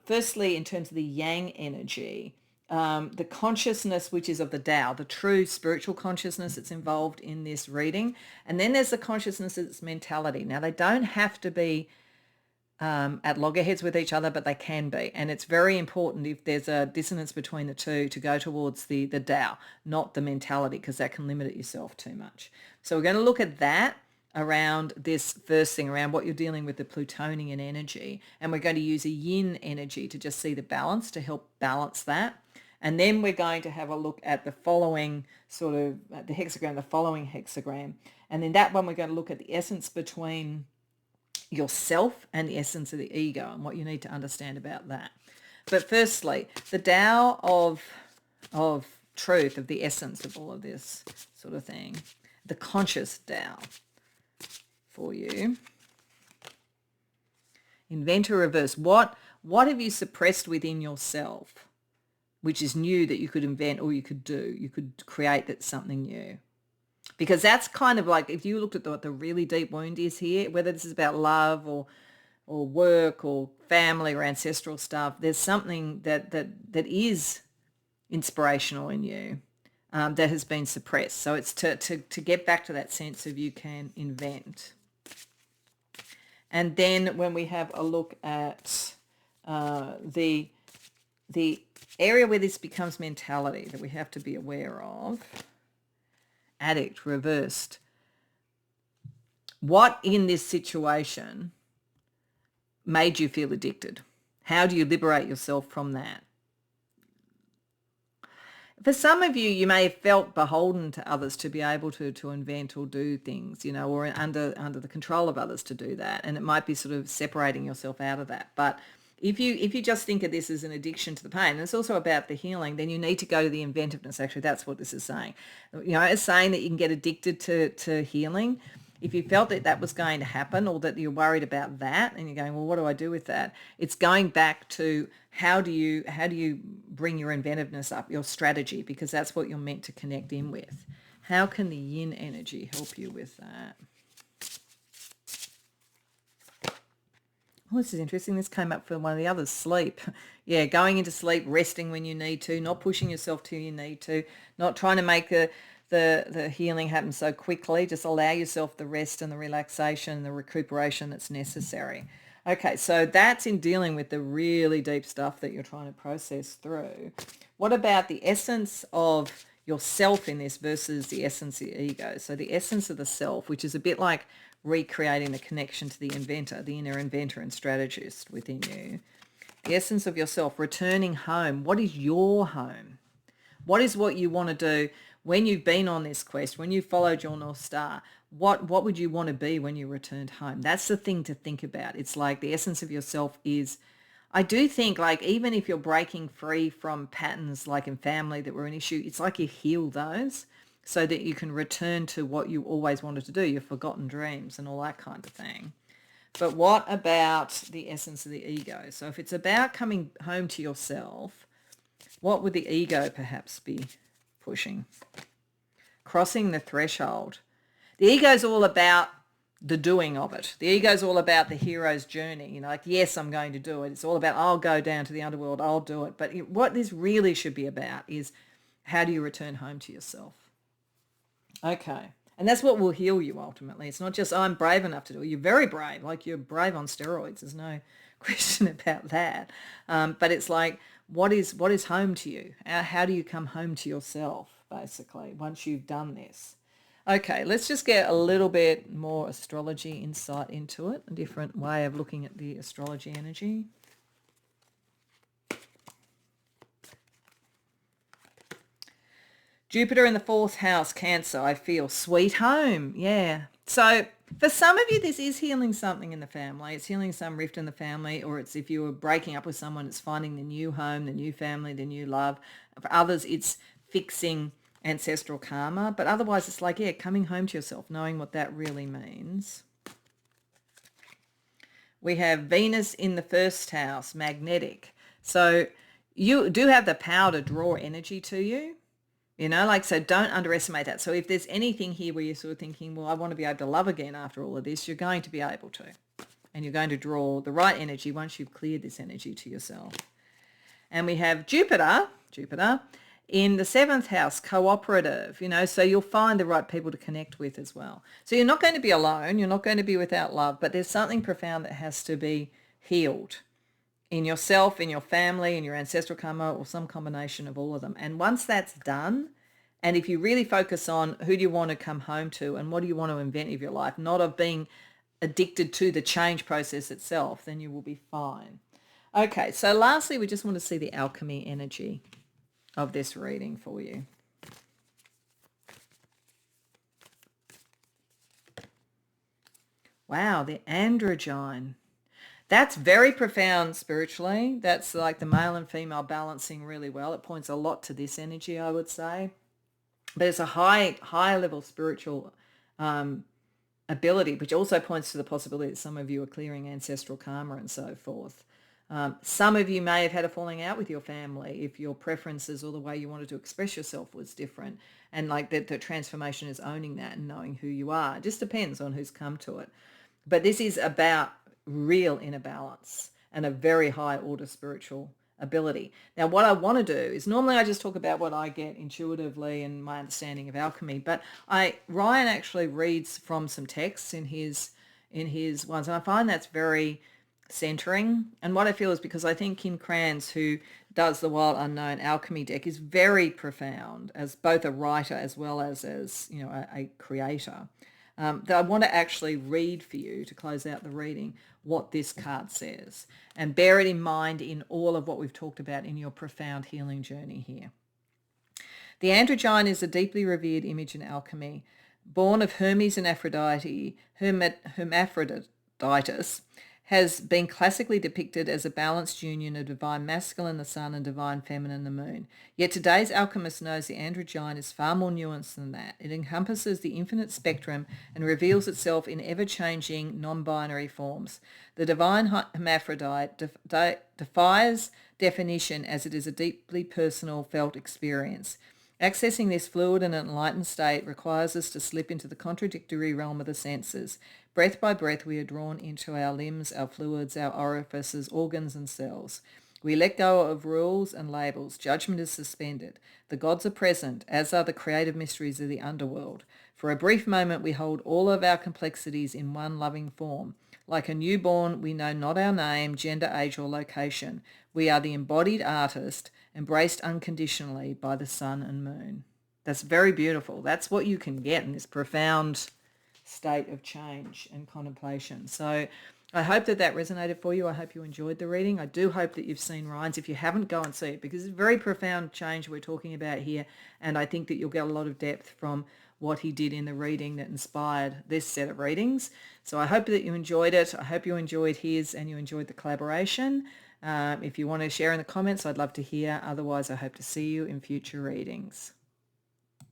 firstly, in terms of the yang energy, the consciousness, which is of the Tao, the true spiritual consciousness that's involved in this reading. And then there's the consciousness that's mentality. Now, they don't have to be at loggerheads with each other, but they can be. And it's very important, if there's a dissonance between the two, to go towards the Tao, not the mentality, because that can limit it yourself too much. So we're going to look at that around this first thing, around what you're dealing with, the Plutonian energy. And we're going to use a yin energy to just see the balance, to help balance that. And then we're going to have a look at the following sort of, the hexagram, the following hexagram. And then that one, we're going to look at the essence between yourself and the essence of the ego and what you need to understand about that. But firstly, the Tao of truth, of the essence of all of this sort of thing, the conscious Tao for you. Inventor reverse. What have you suppressed within yourself, which is new, that you could invent or you could do? You could create that's something new. Because that's kind of like, if you looked at what the really deep wound is here, whether this is about love or work or family or ancestral stuff, there's something that is inspirational in you that has been suppressed. So it's to get back to that sense of you can invent. And then when we have a look at the area where this becomes mentality that we have to be aware of, addict reversed. What in this situation made you feel addicted? How do you liberate yourself from that? For some of you, you may have felt beholden to others to be able to invent or do things, or under the control of others to do that. And it might be sort of separating yourself out of that. But if you just think of this as an addiction to the pain, and it's also about the healing, then you need to go to the inventiveness. Actually, that's what this is saying. It's saying that you can get addicted to healing. If you felt that was going to happen, or that you're worried about that, and you're going, well, what do I do with that? It's going back to how do you bring your inventiveness up, your strategy, because that's what you're meant to connect in with. How can the yin energy help you with that? Oh, this is interesting. This came up for one of the others, sleep. Yeah, going into sleep, resting when you need to, not pushing yourself till you need to, not trying to make the healing happen so quickly. Just allow yourself the rest and the relaxation and the recuperation that's necessary. Okay, so that's in dealing with the really deep stuff that you're trying to process through. What about the essence of yourself in this versus the essence of the ego? So the essence of the self, which is a bit like recreating the connection to the inventor, the inner inventor and strategist within you. The essence of yourself, returning home. What is your home? What is what you want to do when you've been on this quest, when you've followed your North Star? What would you want to be when you returned home? That's the thing to think about. It's like the essence of yourself is, I do think, like, even if you're breaking free from patterns like in family that were an issue, it's like you heal those so that you can return to what you always wanted to do, your forgotten dreams and all that kind of thing. But what about the essence of the ego? So if it's about coming home to yourself, what would the ego perhaps be pushing? Crossing the threshold. The ego is all about the doing of it. The ego is all about the hero's journey. You know, like, yes, I'm going to do it. It's all about, I'll go down to the underworld, I'll do it. But what this really should be about is, how do you return home to yourself? Okay. And that's what will heal you ultimately. It's not just, I'm brave enough to do it. You're very brave. Like, you're brave on steroids. There's no question about that. But it's like, what is home to you? How do you come home to yourself, basically, once you've done this? Okay, let's just get a little bit more astrology insight into it, a different way of looking at the astrology energy. Jupiter in the 4th house, Cancer, I feel. Sweet home, yeah. So for some of you, this is healing something in the family. It's healing some rift in the family, or it's, if you were breaking up with someone, it's finding the new home, the new family, the new love. For others, it's fixing ancestral karma. But otherwise, it's like, yeah, coming home to yourself, knowing what that really means. We have Venus in the 1st house, magnetic. So you do have the power to draw energy to you. You know, like, so don't underestimate that. So if there's anything here where you're sort of thinking, well, I want to be able to love again after all of this, you're going to be able to. And you're going to draw the right energy once you've cleared this energy to yourself. And we have Jupiter in the 7th house, cooperative, you know, so you'll find the right people to connect with as well. So you're not going to be alone. You're not going to be without love, but there's something profound that has to be healed in yourself, in your family, in your ancestral karma, or some combination of all of them. And once that's done, and if you really focus on who do you want to come home to and what do you want to invent of your life, not of being addicted to the change process itself, then you will be fine. Okay, so lastly, we just want to see the alchemy energy of this reading for you. Wow, the androgyne. That's very profound spiritually. That's like the male and female balancing really well. It points a lot to this energy, I would say. But it's a high level spiritual ability, which also points to the possibility that some of you are clearing ancestral karma and so forth. Some of you may have had a falling out with your family if your preferences or the way you wanted to express yourself was different. And like the transformation is owning that and knowing who you are. It just depends on who's come to it. But this is about real inner balance and a very high order spiritual ability. Now, what I want to do is, normally I just talk about what I get intuitively and my understanding of alchemy, but Ryan actually reads from some texts in his ones, and I find that's very centering. And what I feel is, because I think Kim Kranz, who does the Wild Unknown Alchemy deck, is very profound as both a writer as well as you know, a creator. That I want to actually read for you to close out the reading what this card says, and bear it in mind in all of what we've talked about in your profound healing journey here. The androgyne is a deeply revered image in alchemy. Born of Hermes and Aphrodite, Hermaphroditus has been classically depicted as a balanced union of divine masculine, the sun, and divine feminine, the moon. Yet today's alchemist knows the androgyne is far more nuanced than that. It encompasses the infinite spectrum and reveals itself in ever-changing, non-binary forms. The divine hermaphrodite defies definition, as it is a deeply personal, felt experience. Accessing this fluid and enlightened state requires us to slip into the contradictory realm of the senses. Breath by breath, we are drawn into our limbs, our fluids, our orifices, organs and cells. We let go of rules and labels. Judgment is suspended. The gods are present, as are the creative mysteries of the underworld. For a brief moment, we hold all of our complexities in one loving form. Like a newborn, we know not our name, gender, age, or location. We are the embodied artist, embraced unconditionally by the sun and moon. That's very beautiful. That's what you can get in this profound state of change and contemplation. So I hope that that resonated for you. I hope you enjoyed the reading. I do hope that you've seen Ryan's. If you haven't, go and see it, because it's a very profound change we're talking about here, and I think that you'll get a lot of depth from what he did in the reading that inspired this set of readings. So I hope that you enjoyed it. I hope you enjoyed his and you enjoyed the collaboration. If you want to share in the comments, I'd love to hear. Otherwise, I hope to see you in future readings.